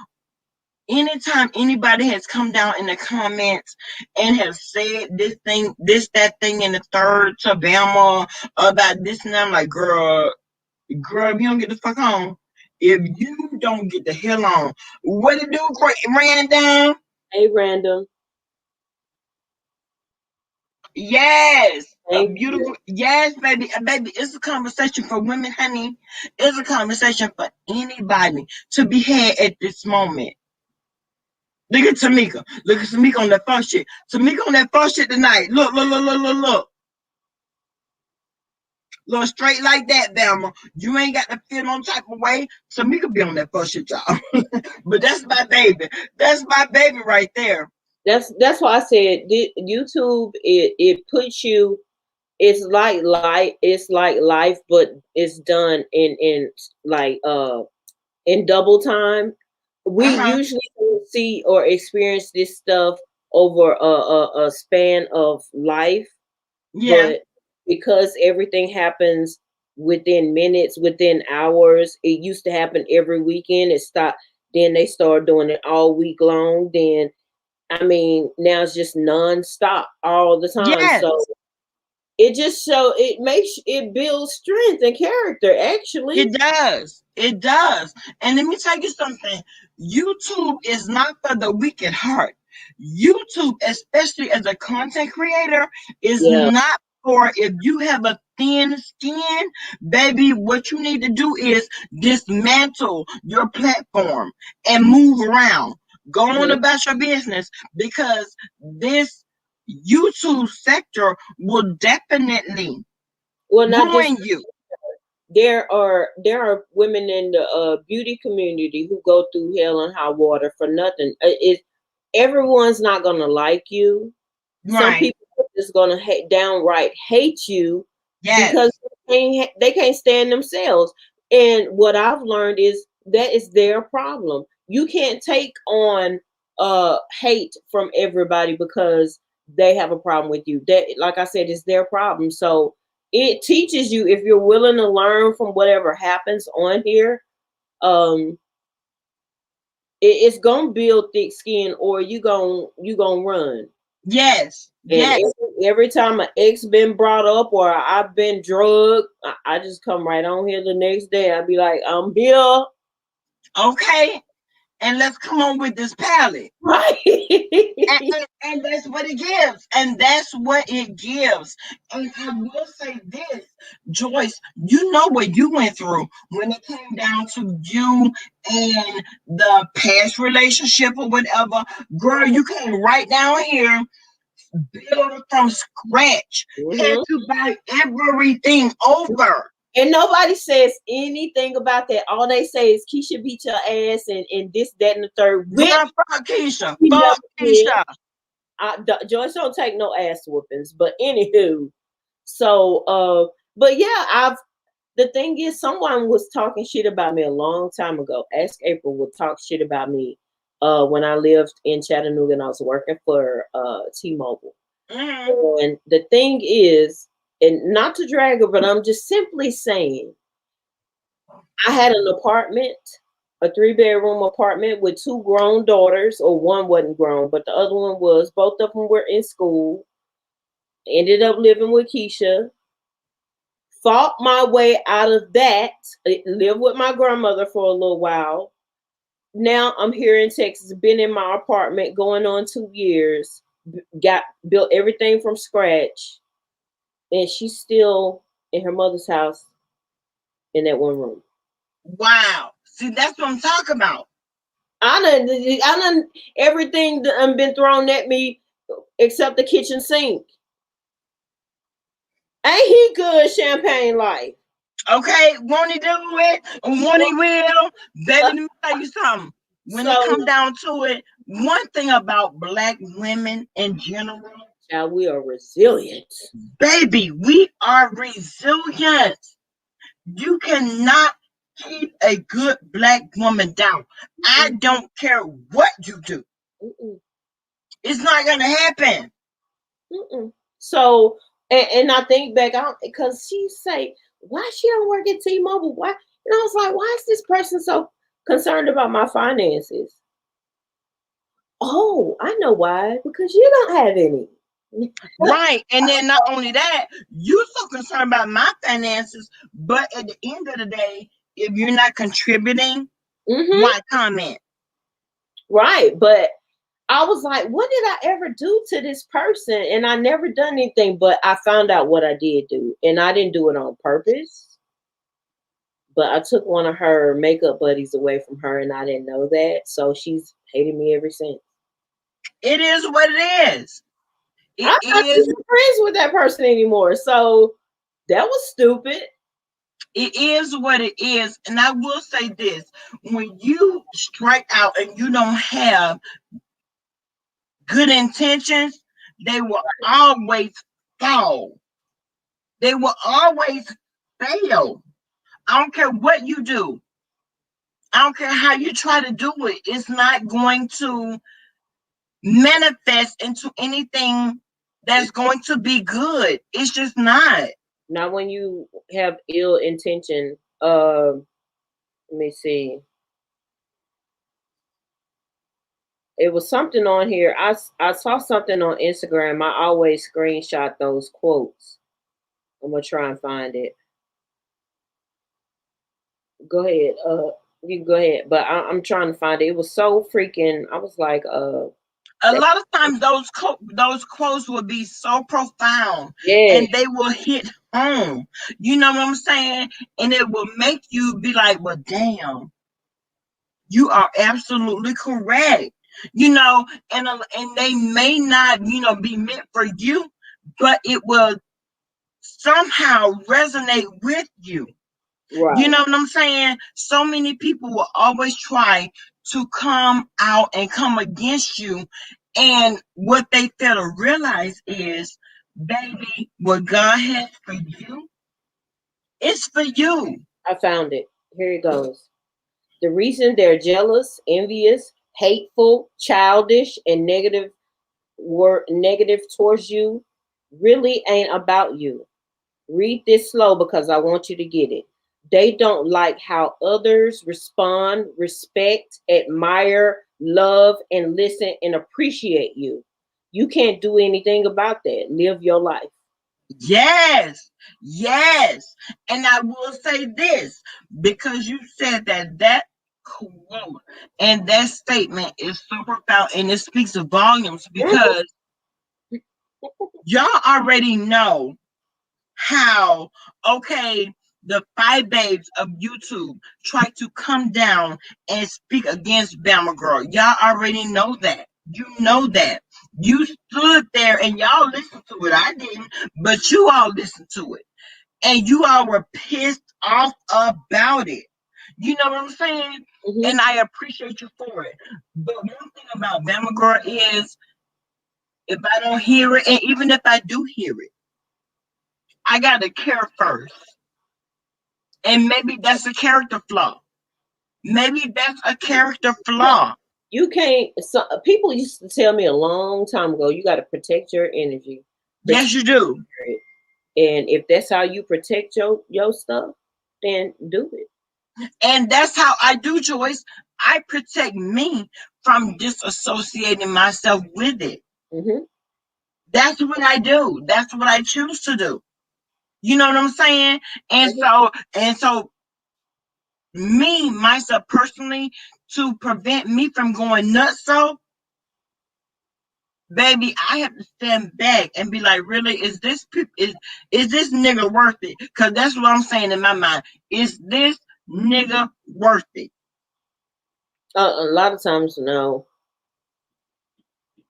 anytime anybody has come down in the comments and has said this thing, that thing, in the third to Bama about this, and I'm like, girl, if you don't get the fuck on, if you don't get the hell on, what it do? Ran down. hey, random. Yes, a Thank you. beautiful. Yes, baby, baby. It's a conversation for women, honey. It's a conversation for anybody to be had at this moment. Look at Tamika. Look at Tamika on that first shit. Tamika on that first shit tonight. Look, look, look, look, look, look. Look straight like that, Bama. You ain't got to feel no type of way. Tamika be on that first shit, y'all. But that's my baby. That's my baby right there. That's why I said YouTube. It puts you. It's like life. It's like life, but it's done in like in double time. We Uh-huh. usually don't see or experience this stuff over a span of life, Yeah. but because everything happens within minutes, within hours, it used to happen every weekend. It stopped. Then they started doing it all week long. Then I mean, now it's just nonstop all the time. Yes. So It just it builds strength and character. Actually, It does. It does. And let me tell you something. YouTube is not for the weak at heart. YouTube, especially as a content creator, is yeah. not for if you have a thin skin, baby. What you need to do is dismantle your platform and move around. Go on Mhm. about your business because this YouTube sector will definitely Well, not just ruin you. there are women in the beauty community who go through hell and high water for nothing. Everyone's not gonna like you. Some Right. people are just gonna downright hate you because Yes. they can't stand themselves. And what I've learned is that is their problem. You can't take on hate from everybody because they have a problem with you. That, like I said, is their problem. So it teaches you, if you're willing to learn from whatever happens on here, um, it's gonna build thick skin, or you gonna run. Yes, And yes. every time an ex been brought up or I've been drugged, I just come right on here the next day. I'd be like, I'm here. Okay. And let's come on with this palette. And, Right. and that's what it gives. And that's what it gives. And I will say this, Joyce, you know what you went through when it came down to you and the past relationship or whatever. Girl, you came right down here, build from scratch, had Hmm. to buy everything over. And nobody says anything about that. All they say is Keisha beat your ass and this, that, and the third, which Girl, fuck Keisha. she never Fuck did. Keisha. Joyce don't take no ass whoopings. But anywho, so but yeah, I've the thing is, someone was talking shit about me a long time ago. Ask April would talk shit about me when I lived in Chattanooga and I was working for T-Mobile. Mm-hmm. And the thing is, and not to drag her, but I'm just simply saying, I had an apartment, a 3-bedroom apartment with two grown daughters, or one wasn't grown, but the other one was. Both of them were in school. Ended up living with Keisha. Fought my way out of that. Lived with my grandmother for a little while. Now I'm here in Texas. Been in my apartment going on 2 years. Got built everything from scratch, and she's still in her mother's house in that one room. Wow. See, that's what I'm talking about. I done everything done been thrown at me except the kitchen sink. Ain't he good, Champagne Life? Okay, won't he do it? Won't he will? Baby, let me tell you something. When it So, comes down to it, one thing about black women in general, child, we are resilient. baby, we are resilient. You cannot keep a good black woman down. I Mm-mm, don't care what you do. mm-mm, It's not gonna happen. mm-mm. So, and I think back on, because she say, why she don't work at T-Mobile? Why? And I was like, why is this person so concerned about my finances? Oh, I know why. Because you don't have any. Right. And then not only that, you so concerned about my finances, but at the end of the day, if you're not contributing, Hmm. why comment? Right. But I was like, what did I ever do to this person? And I never done anything, but I found out what I did do. And I didn't do it on purpose, but I took one of her makeup buddies away from her and I didn't know that. So she's hated me ever since. It is what it is. It I'm not is even friends with that person anymore. So that was stupid. it is what it is. And I will say this, when you strike out and you don't have good intentions, they will always fall. They will always fail. I don't care what you do. I don't care how you try to do it. It's not going to manifest into anything that's going to be good. It's just not. Not when you have ill intention. Let me see. It was something on here. I saw something on Instagram. I always screenshot those quotes. I'm gonna try and find it. Go ahead. You can go ahead. But I'm trying to find it. It was so freaking. I was like, A that, lot of times those quotes will be so profound yeah, and they will hit home. You know what I'm saying? And it will make you be like, well, damn, you are absolutely correct. You know, and they may not, be meant for you, but it will somehow resonate with you. You right. know what I'm saying? So many people will always try to come out and come against you. And what they fail to realize is, baby, what God has for you, it's for you. I found it. Here it goes. The reason they're jealous, envious, hateful, childish, and negative towards you really ain't about you. Read this slow because I want you to get it. They don't like how others respond, respect, admire, love, and listen and appreciate you. You can't do anything about that. Live your life. Yes, yes. And I will say this, because you said that quote and that statement is so profound and it speaks volumes, Mhm. because y'all already know how, okay, the five babes of YouTube try to come down and speak against Bama Girl. Y'all already know that. You know that. You stood there and y'all listened to it. I didn't, but you all listened to it. And you all were pissed off about it. You know what I'm saying? Mhm. And I appreciate you for it. But one thing about Bama Girl is, if I don't hear it, and even if I do hear it, I gotta care first. And maybe that's a character flaw. Maybe that's a character No, flaw. you can't. So, people used to tell me a long time ago, you got to protect your energy, Yes, protect you do. it. And if that's how you protect your stuff, then do it. And that's how I do, Joyce. I protect me from disassociating myself with it. Hmm. That's what I do. That's what I choose to do. You know what I'm saying? And Hmm. so me, myself personally, to prevent me from going nuts, so baby, I have to stand back and be like, really, is this nigga worth it? Because that's what I'm saying in my mind. Is this nigga worth it? A lot of times, no,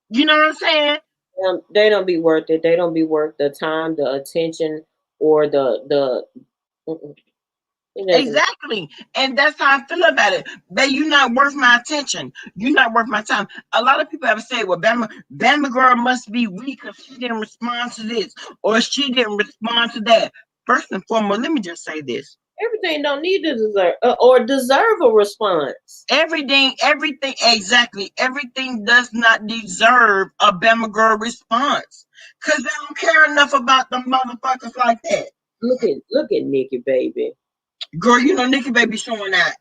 You know what I'm saying? they don't be worth it. They don't be worth the time, the attention, or the. Mm-mm. It doesn't. Exactly. And that's how I feel about it. Babe, you're not worth my attention. You're not worth my time. A lot of people have said, well, Bama Girl must be weak because she didn't respond to this or she didn't respond to that. First and foremost, let me just say this. Everything don't need to deserve or deserve a response. Everything, exactly. Everything does not deserve a Bama Girl response. Because they don't care enough about the motherfuckers like that. Look at Nikki, baby. Girl, you know Nikki Baby showing that.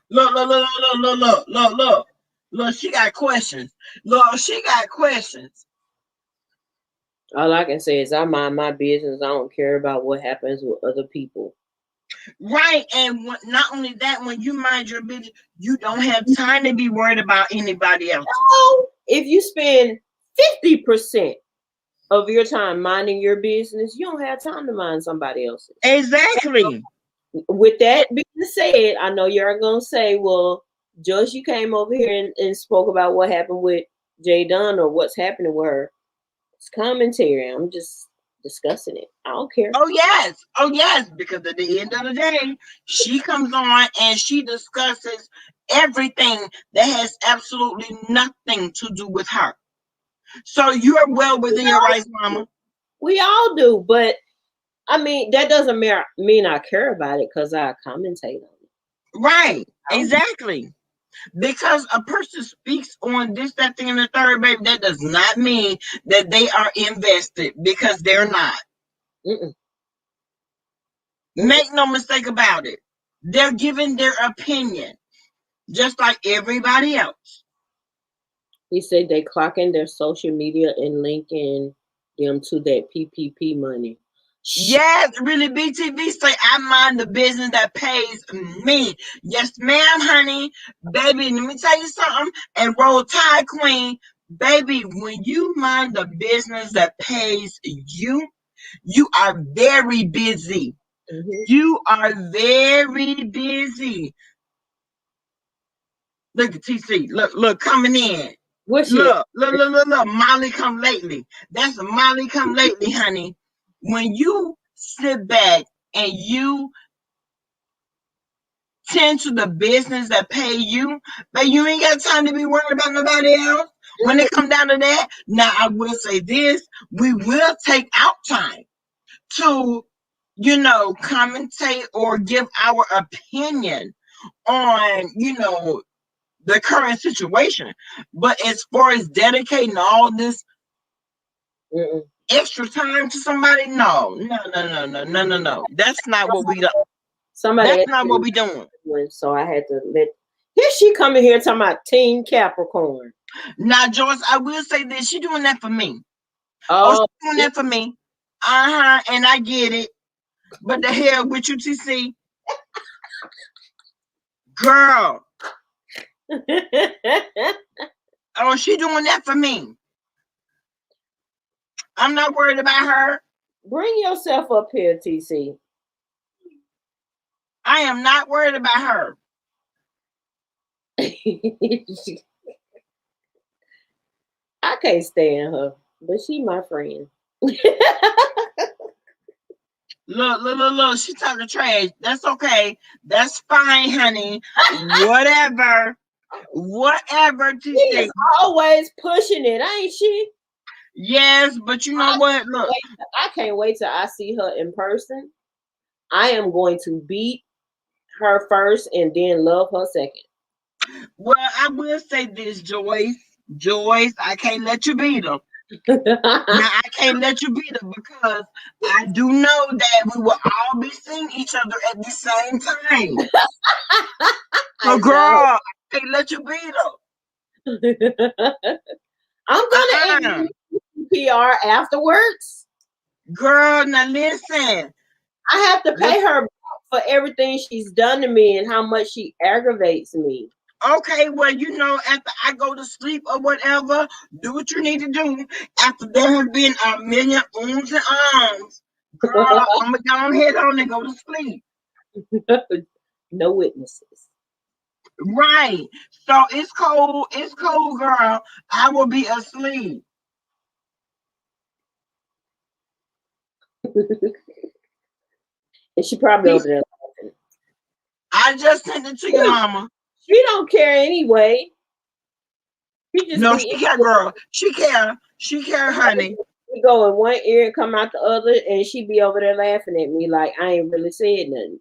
Look, look, look, look, look, look, look, look. Look, she got questions. Look, she got questions. All I can say is I mind my business. I don't care about what happens with other people. Right. And not only that, when you mind your business, you don't have time to be worried about anybody else's. So if you spend 50% of your time minding your business, you don't have time to mind somebody else's. Exactly. With that being said, I know you're gonna say, well, Joyce, you came over here and spoke about what happened with Jay Dunn or what's happening with her. It's commentary. I'm just discussing it. I don't care. Oh yes, oh yes, because at the end of the day, she comes on and she discusses everything that has absolutely nothing to do with her. So you're well within your rights, mama. We all do, but I mean that doesn't mean I care about it because I commentate on it. Right, I don't. exactly. Because a person speaks on this, that, thing, and the third, baby, that does not mean that they are invested, because they're not. Mm-mm, mm-mm. Make no mistake about it. They're giving their opinion, just like everybody else. He said they clock in their social media and LinkedIn. them to that PPP money. Yes, really, BTV say I mind the business that pays me. Yes, ma'am, honey. Baby, let me tell you something. And Roll Tide Queen, baby, when you mind the business that pays you, you are very busy. Mm-hmm. You are very busy. Look at TC. Look, coming in. What's she? Look. Molly come lately. That's Molly come lately, honey. When you sit back and you tend to the business that pay you, but you ain't got time to be worried about nobody else. When it come down to that, now I will say this: we will take out time to, commentate or give our opinion on, the current situation. But as far as dedicating all this Mm-mm. extra time to somebody, no. That's not what we do. Somebody That's asked not me what we doing. so I had to let. Here she coming here talking about Team Capricorn. Now, Joyce, I will say this: she doing that for me. Oh, Oh, she's doing that for me. And I get it. But the hell with you, TC, girl. Oh, she doing that for me. I'm not worried about her. bring yourself up here, TC. I am not worried about her. I can't stand her, but she my friend. Look. She talking trash. That's okay. That's fine, honey. Whatever. She is TC. always pushing it, ain't she? Yes, but you know what? Look. I can't wait till I see her in person. I am going to beat her first and then love her second. Well, I will say this, Joyce. Joyce, I can't let you beat her. Now I can't let you beat her because I do know that we will all be seeing each other at the same time. So, I girl, know. I can't let you beat I'm her. gonna end PR afterwards. Girl, now listen. I have to pay Listen. her for everything she's done to me and how much she aggravates me. Okay, well, after I go to sleep or whatever, do what you need to do. After there have been a million ums and arms, girl, I'm gonna go ahead on and go to sleep. No witnesses. Right. So it's cold. It's cold, girl. I will be asleep. And she probably over there laughing. I just sent it to your mama. She don't care anyway. She just No, be she care, girl. She care. She care, honey. we go in one ear and come out the other, and she be over there laughing at me like I ain't really said nothing.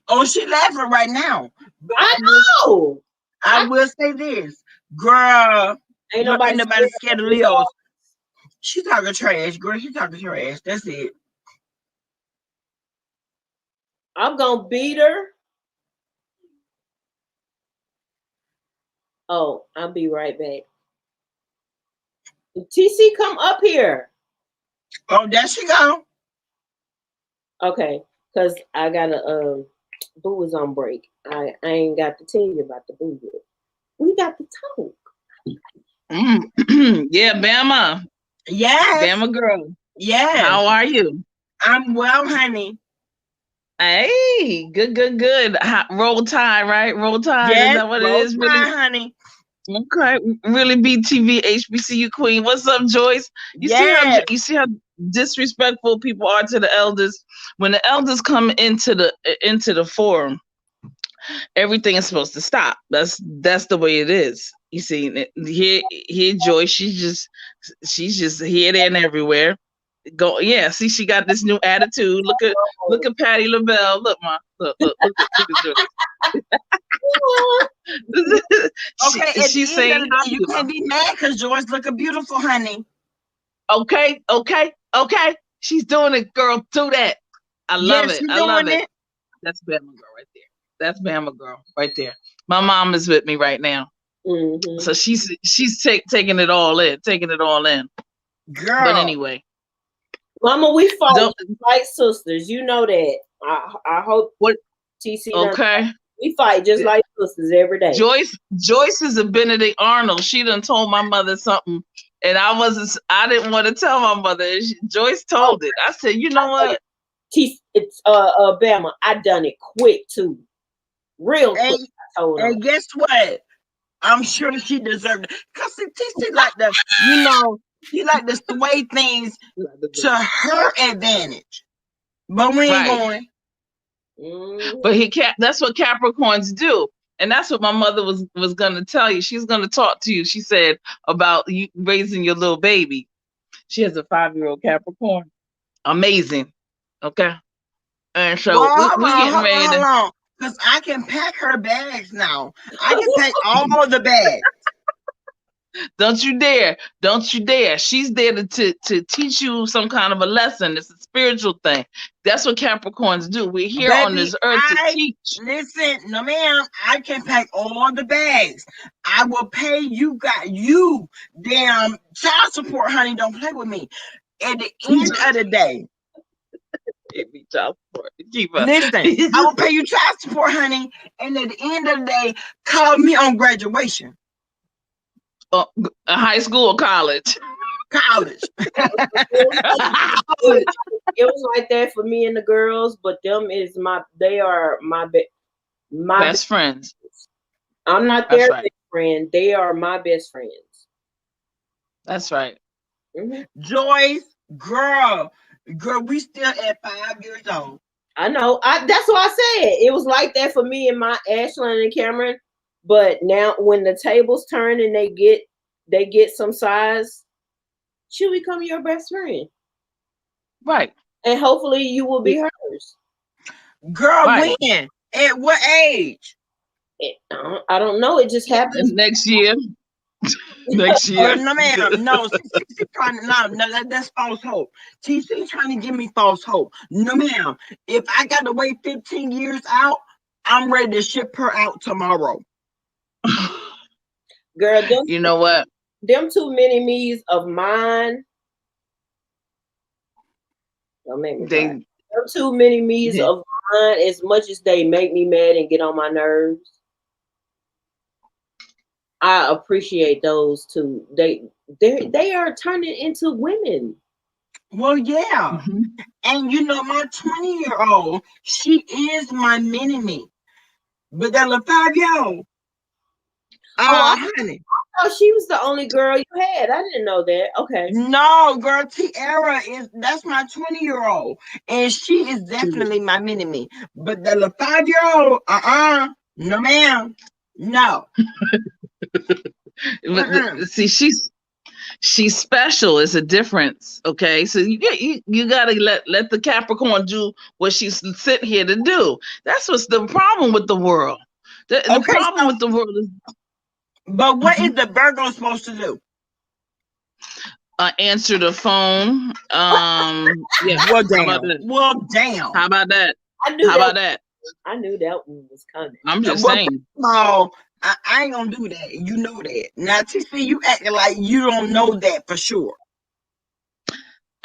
Oh, she laughing right now. But I know. I will say this, girl. Ain't Look, ain't nobody nobody scared scared of of me. Leos. She talking trash, girl. She talking trash. That's it. I'm gonna beat her. Oh, I'll be right back. TC, come up here. Oh, there she go. Okay, cause I gotta Boo is on break. I ain't got to tell you about the Boo yet. We got to talk. Yeah, Bama. Yes. Bama girl. Yes. How are you? I'm well, honey. Hey, good. Roll Tide, right? Roll Tide. Is Yes. that what it Roll is? Really? Tide, honey. Okay. Really BTV HBCU queen. What's up, Joyce? Yes. You see how disrespectful people are to the elders? When the elders come into the forum, everything is supposed to stop. That's the way it is. You see, here Joyce, she's just here, there, and everywhere. Go, yeah. See, she got this new attitude. Look at Patty LaBelle. Look at Joyce. Okay, at She's the end of saying the hi. day, you can't be mad because George looking beautiful, honey. Okay. She's doing it, girl. Do that. I love Yes, it. she I love doing it. it. That's Bama girl right there. That's Bama girl right there. My mom is with me right now, Mm-hmm. so she's taking it all in, taking it all in. But Girl. anyway, Mama, we fight Don't like sisters. You know that. I hope what? TC done. Okay. We fight just like sisters every day. Joyce is a Benedict Arnold. She done told my mother something, and I didn't want to tell my mother. Joyce told it. I said, you know what? It's Bama. I done it quick too, real quick. I told her. And guess what? I'm sure she deserved it. Cause she like the, she like to sway things to her advantage. But we ain't going. But that's what Capricorns do. And that's what my mother was gonna tell you. She's gonna talk to you. She said about you raising your little baby. She has a 5-year-old Capricorn. Amazing. Okay. And so we getting ready to. Because I can pack her bags now. I can pack all of the bags. Don't you dare. Don't you dare. She's there to teach you some kind of a lesson. It's a spiritual thing. That's what Capricorns do. We're here on this earth to teach. Listen, no ma'am, I can pack all the bags. I will pay you damn child support, honey. Don't play with me. At the end of the day. Child support. Listen, I will pay you child support, honey. And at the end of the day, call me on graduation. High school or college? College. It was like that for me and the girls, but they are my best friends. I'm not their best friend. They are my best friends. That's right. Mm-hmm. Joyce, girl, we still at 5 years old. I know. That's what I said. It was like that for me and my Ashlyn and Cameron. But now when the tables turn and they get some size, she'll become your best friend. Right. And hopefully you will be hers. Girl, when? At what age? I don't know. It just happens. Next year. Next year. No, ma'am. No, she's trying to, no, that's false hope. She's trying to give me false hope. No, ma'am. If I got to wait 15 years out, I'm ready to ship her out tomorrow. Girl, you know what? Them too many me's of mine. Don't make me cry. Them too many me's of mine, as much as they make me mad and get on my nerves. I appreciate those two. They are turning into women. Well, yeah. Mm-hmm. And my 20-year-old, she is my mini-me. But that little 5-year-old, honey. Oh, she was the only girl you had. I didn't know that. Okay. No, girl, Tiara that's my 20-year-old. And she is definitely my mini-me. But the little 5-year-old, no ma'am. No. See, she's special. It's a difference. Okay. So you gotta let the Capricorn do what she's sitting here to do. That's what's the problem with the world. The problem with the world is. But what is the Virgo supposed to do? Answer the phone. Yeah. Well, damn. How about that? I knew that one was coming. I'm just saying. No, I ain't gonna do that. You know that. Now, TC, you acting like you don't know that for sure.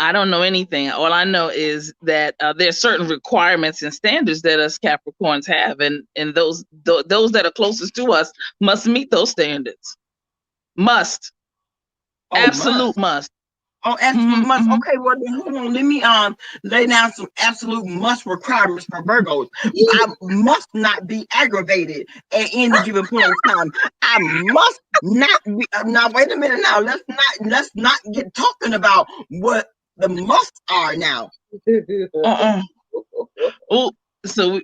I don't know anything. All I know is that there's certain requirements and standards that us Capricorns have, and those that are closest to us must meet those standards. Must. Absolute must. Oh, absolute must. Okay, well then hold on. Let me lay down some absolute must requirements for Virgos. I must not be aggravated at any given point in time. I must not be. Now wait a minute. Now let's not get talking about what the musts are now. Oh, so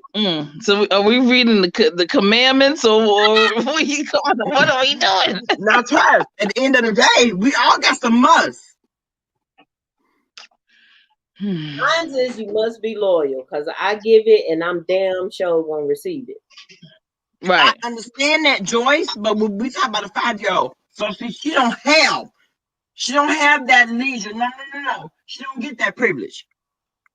are we reading the commandments or what are we doing? Now, Travis, at the end of the day, we all got some musts. Mine is you must be loyal because I give it and I'm damn sure gonna receive it. Right. I understand that, Joyce, but when we talk about a 5-year-old, so see, she don't have that leisure. No. She don't get that privilege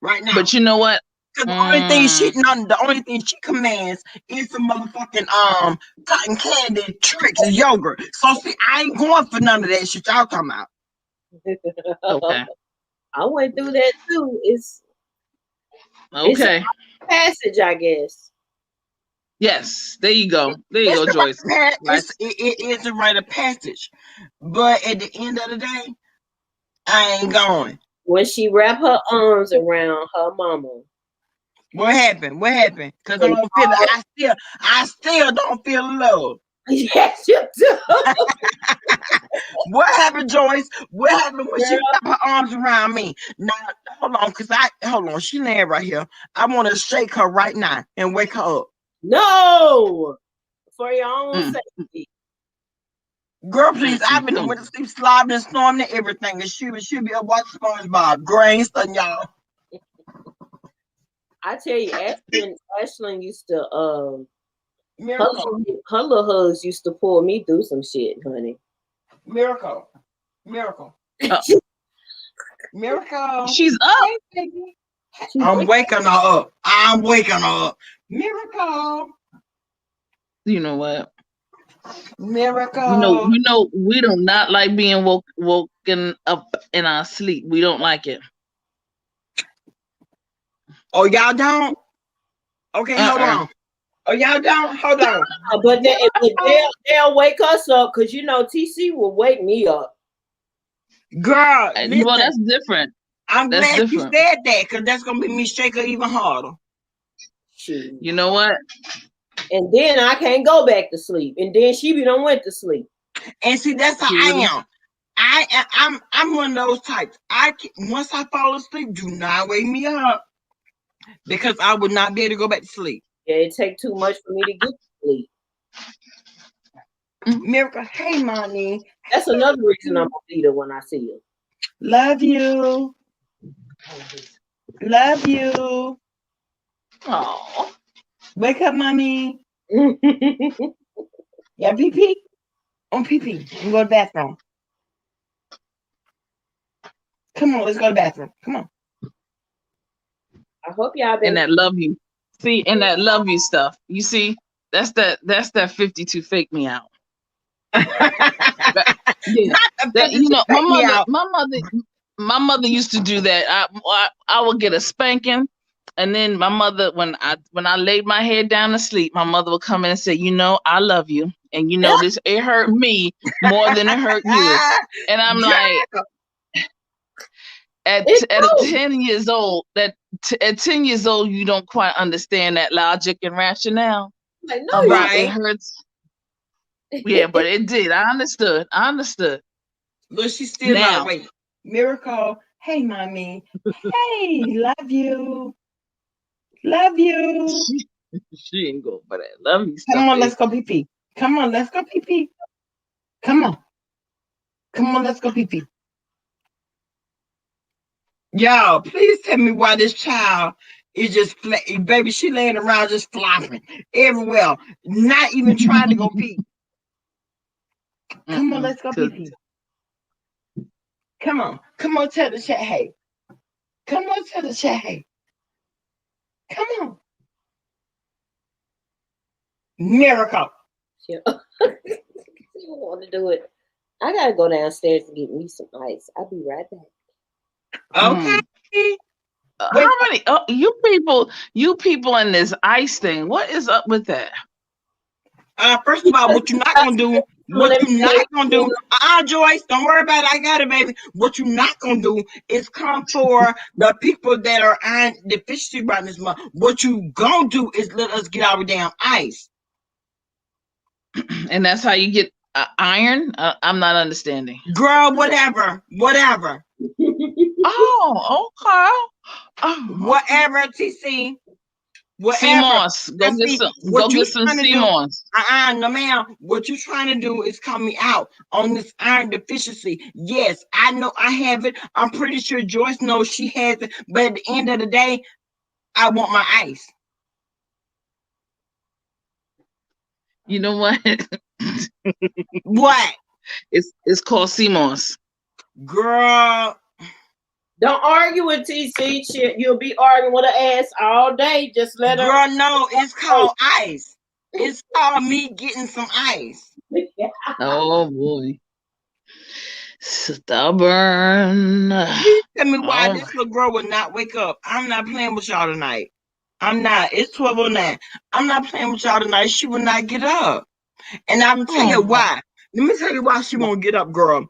right now. But you know what? Because the only thing she commands is some motherfucking cotton candy tricks and yogurt. So see, I ain't going for none of that shit y'all talking about. Okay. I went through that too. It's Okay. a passage, I guess. Yes. There you go. There you It's go, Joyce. Right. it is a rite of passage, but at the end of the day, I ain't going. When she wrapped her arms around her mama. What happened? What happened? Because I And don't feel it. I still don't feel love. yes, you do. What happened, Joyce? What happened when she Girl. wrapped her arms around me? Now, hold on, hold on. She laying right here. I want to shake her right now and wake her up. No, for your own safety. Girl, please, I've been went to sleep slobbing and snoring and everything, and she'll be up watching SpongeBob. Grandson, y'all. I tell you, Ashlyn used to Miracle. her little hugs used to pull me through some shit, honey. Miracle. Miracle. Miracle. She's up. Hey, baby. I'm waking her up. I'm waking her up. Miracle. You know what? Miracle. You know, we do not like being woken up in our sleep. We don't like it. Oh, y'all don't? Okay, hold on. Oh, y'all don't? Hold on. But they'll wake us up because you know TC will wake me up. Girl, listen, well, that's different. I'm That's glad different. you said that because that's gonna make me shake her even harder. Shoot. You know what? And then I can't go back to sleep. And then she be done went to sleep. And see, that's how I am. I'm one of those types. Once I fall asleep, do not wake me up because I would not be able to go back to sleep. Yeah, it take too much for me to get to sleep. Miracle, hey, mommy. That's another reason I'm a leader when I see her. Love you. Love you. Oh, Wake up, mommy. Yeah, pee. On pee. And go to the bathroom. Come on, let's go to the bathroom. Come on. I hope y'all been. and that love you. See, and that love you stuff. You see, that's that 52 fake me out. Yeah. That, you know, my mother used to do that. I would get a spanking, and then my mother, when I laid my head down to sleep, my mother would come in and say, you know, I love you, and you know this, it hurt me more than it hurt you, and I'm like, at 10 years old, at 10 years old, you don't quite understand that logic and rationale. Like, no, about it hurts. Yeah, but it did. I understood. But she's still now. not waiting. Miracle, hey, mommy. Hey, love you. Love you. She ain't go for that. Love you. Come on, let's go pee. Come on, let's go pee. Come on. Come on, let's go pee. Y'all, please tell me why this child is just, baby, she laying around just flopping everywhere, not even trying to go pee. Come on, let's go pee. Come on, tell the chat, hey. Come on, tell the chat, hey. Come on. Miracle. She don't want to do it. I gotta go downstairs and get me some ice. I'll be right back. Okay. How many you people in this ice thing? What is up with that? First of all, what you're not gonna do? Joyce, don't worry about it. I got it, baby. What you're not gonna do is come for the people that are iron deficiency right this month. What you gonna do is let us get our damn ice. And that's how you get iron? I'm not understanding. Girl, whatever. Oh, okay. Whatever, TC. CMOS. Go get some CMOS. No, ma'am. What you're trying to do is come me out on this iron deficiency. Yes, I know I have it. I'm pretty sure Joyce knows she has it. But at the end of the day, I want my ice. You know what? What? It's called CMOS. Girl. Don't argue with TC. Shit, you'll be arguing with her ass all day. Just let her. Girl, no, it's called ice. It's called me getting some ice. Oh boy. Stubborn. Please tell me why Oh, this little girl would not wake up. I'm not playing with y'all tonight. I'm not. It's 12:09. I'm not playing with y'all tonight. She will not get up. And I'm gonna tell you oh, why. Let me tell you why she won't get up, girl.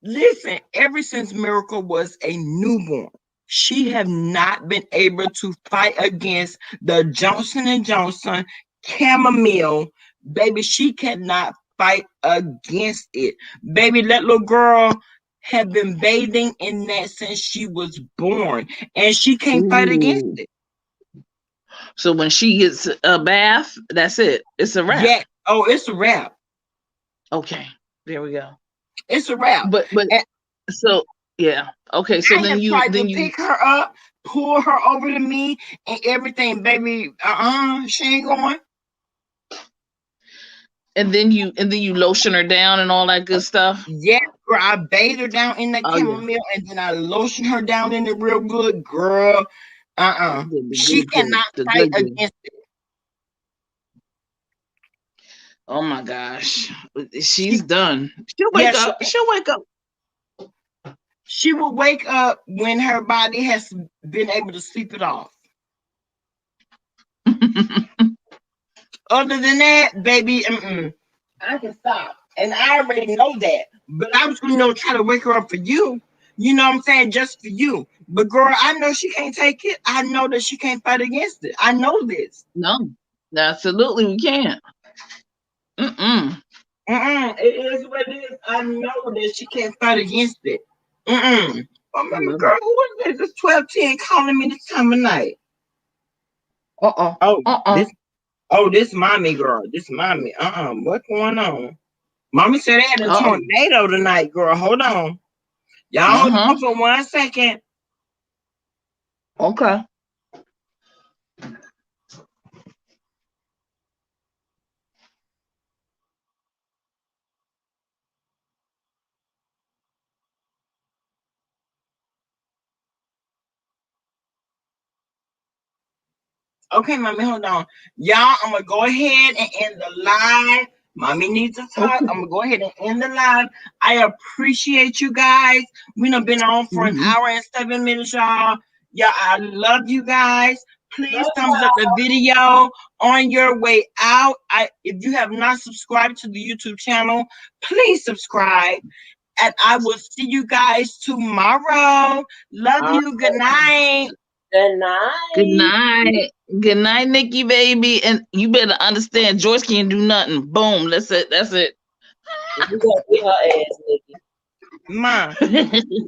Listen, ever since Miracle was a newborn, she have not been able to fight against the Johnson and Johnson chamomile. Baby, she cannot fight against it. Baby, that little girl have been bathing in that since she was born, and she can't fight against ooh. it. So when she gets a bath, that's it. It's a wrap. Yet, oh, it's a wrap. Okay, there we go. It's a wrap. But And so yeah. Okay, so I have tried to then you pick her up, pull her over to me, and everything, baby. She ain't going. and then you lotion her down and all that good stuff. Yes, girl. I bathe her down in the Oh yeah, chamomile, and then I lotion her down in it real good, girl. the She good good, cannot the fight good good. against it. Oh my gosh, She, she's done. She'll yeah, wake up. She'll wake up. she will wake up when her body has been able to sleep it off. Other than that, baby, I can stop. And I already know that. But I was going to try to wake her up for you. You know what I'm saying? Just for you. But girl, I know she can't take it. I know that she can't fight against it. I know this. No, absolutely we can't. Mm-mm. It is what it is. I know that she can't fight against it. Oh, I my love girl, it. who is this? It's 12:10 calling me this time of night. Uh-uh. Oh, Uh-uh. this this mommy girl. This mommy. What's going on? Mommy said they had a Uh-oh. tornado tonight, girl. Hold on. Y'all hold Uh-huh. on for 1 second. Okay. Okay, mommy, hold on. Y'all, I'm gonna go ahead and end the live. Mommy needs to talk. Okay. I'm gonna go ahead and end the live. I appreciate you guys. We done been on for an Mm-hmm. hour and 7 minutes, y'all. Yeah, I love you guys. Please Love thumbs up the video on your way out. If you have not subscribed to the YouTube channel, please subscribe. And I will see you guys tomorrow. Love y'all. you. Good night. Good Good night. night. Good night, Nikki, baby. And you better understand, Joyce can't do nothing. Boom. That's it. That's You gonna get her ass, Nikki. Ma. it.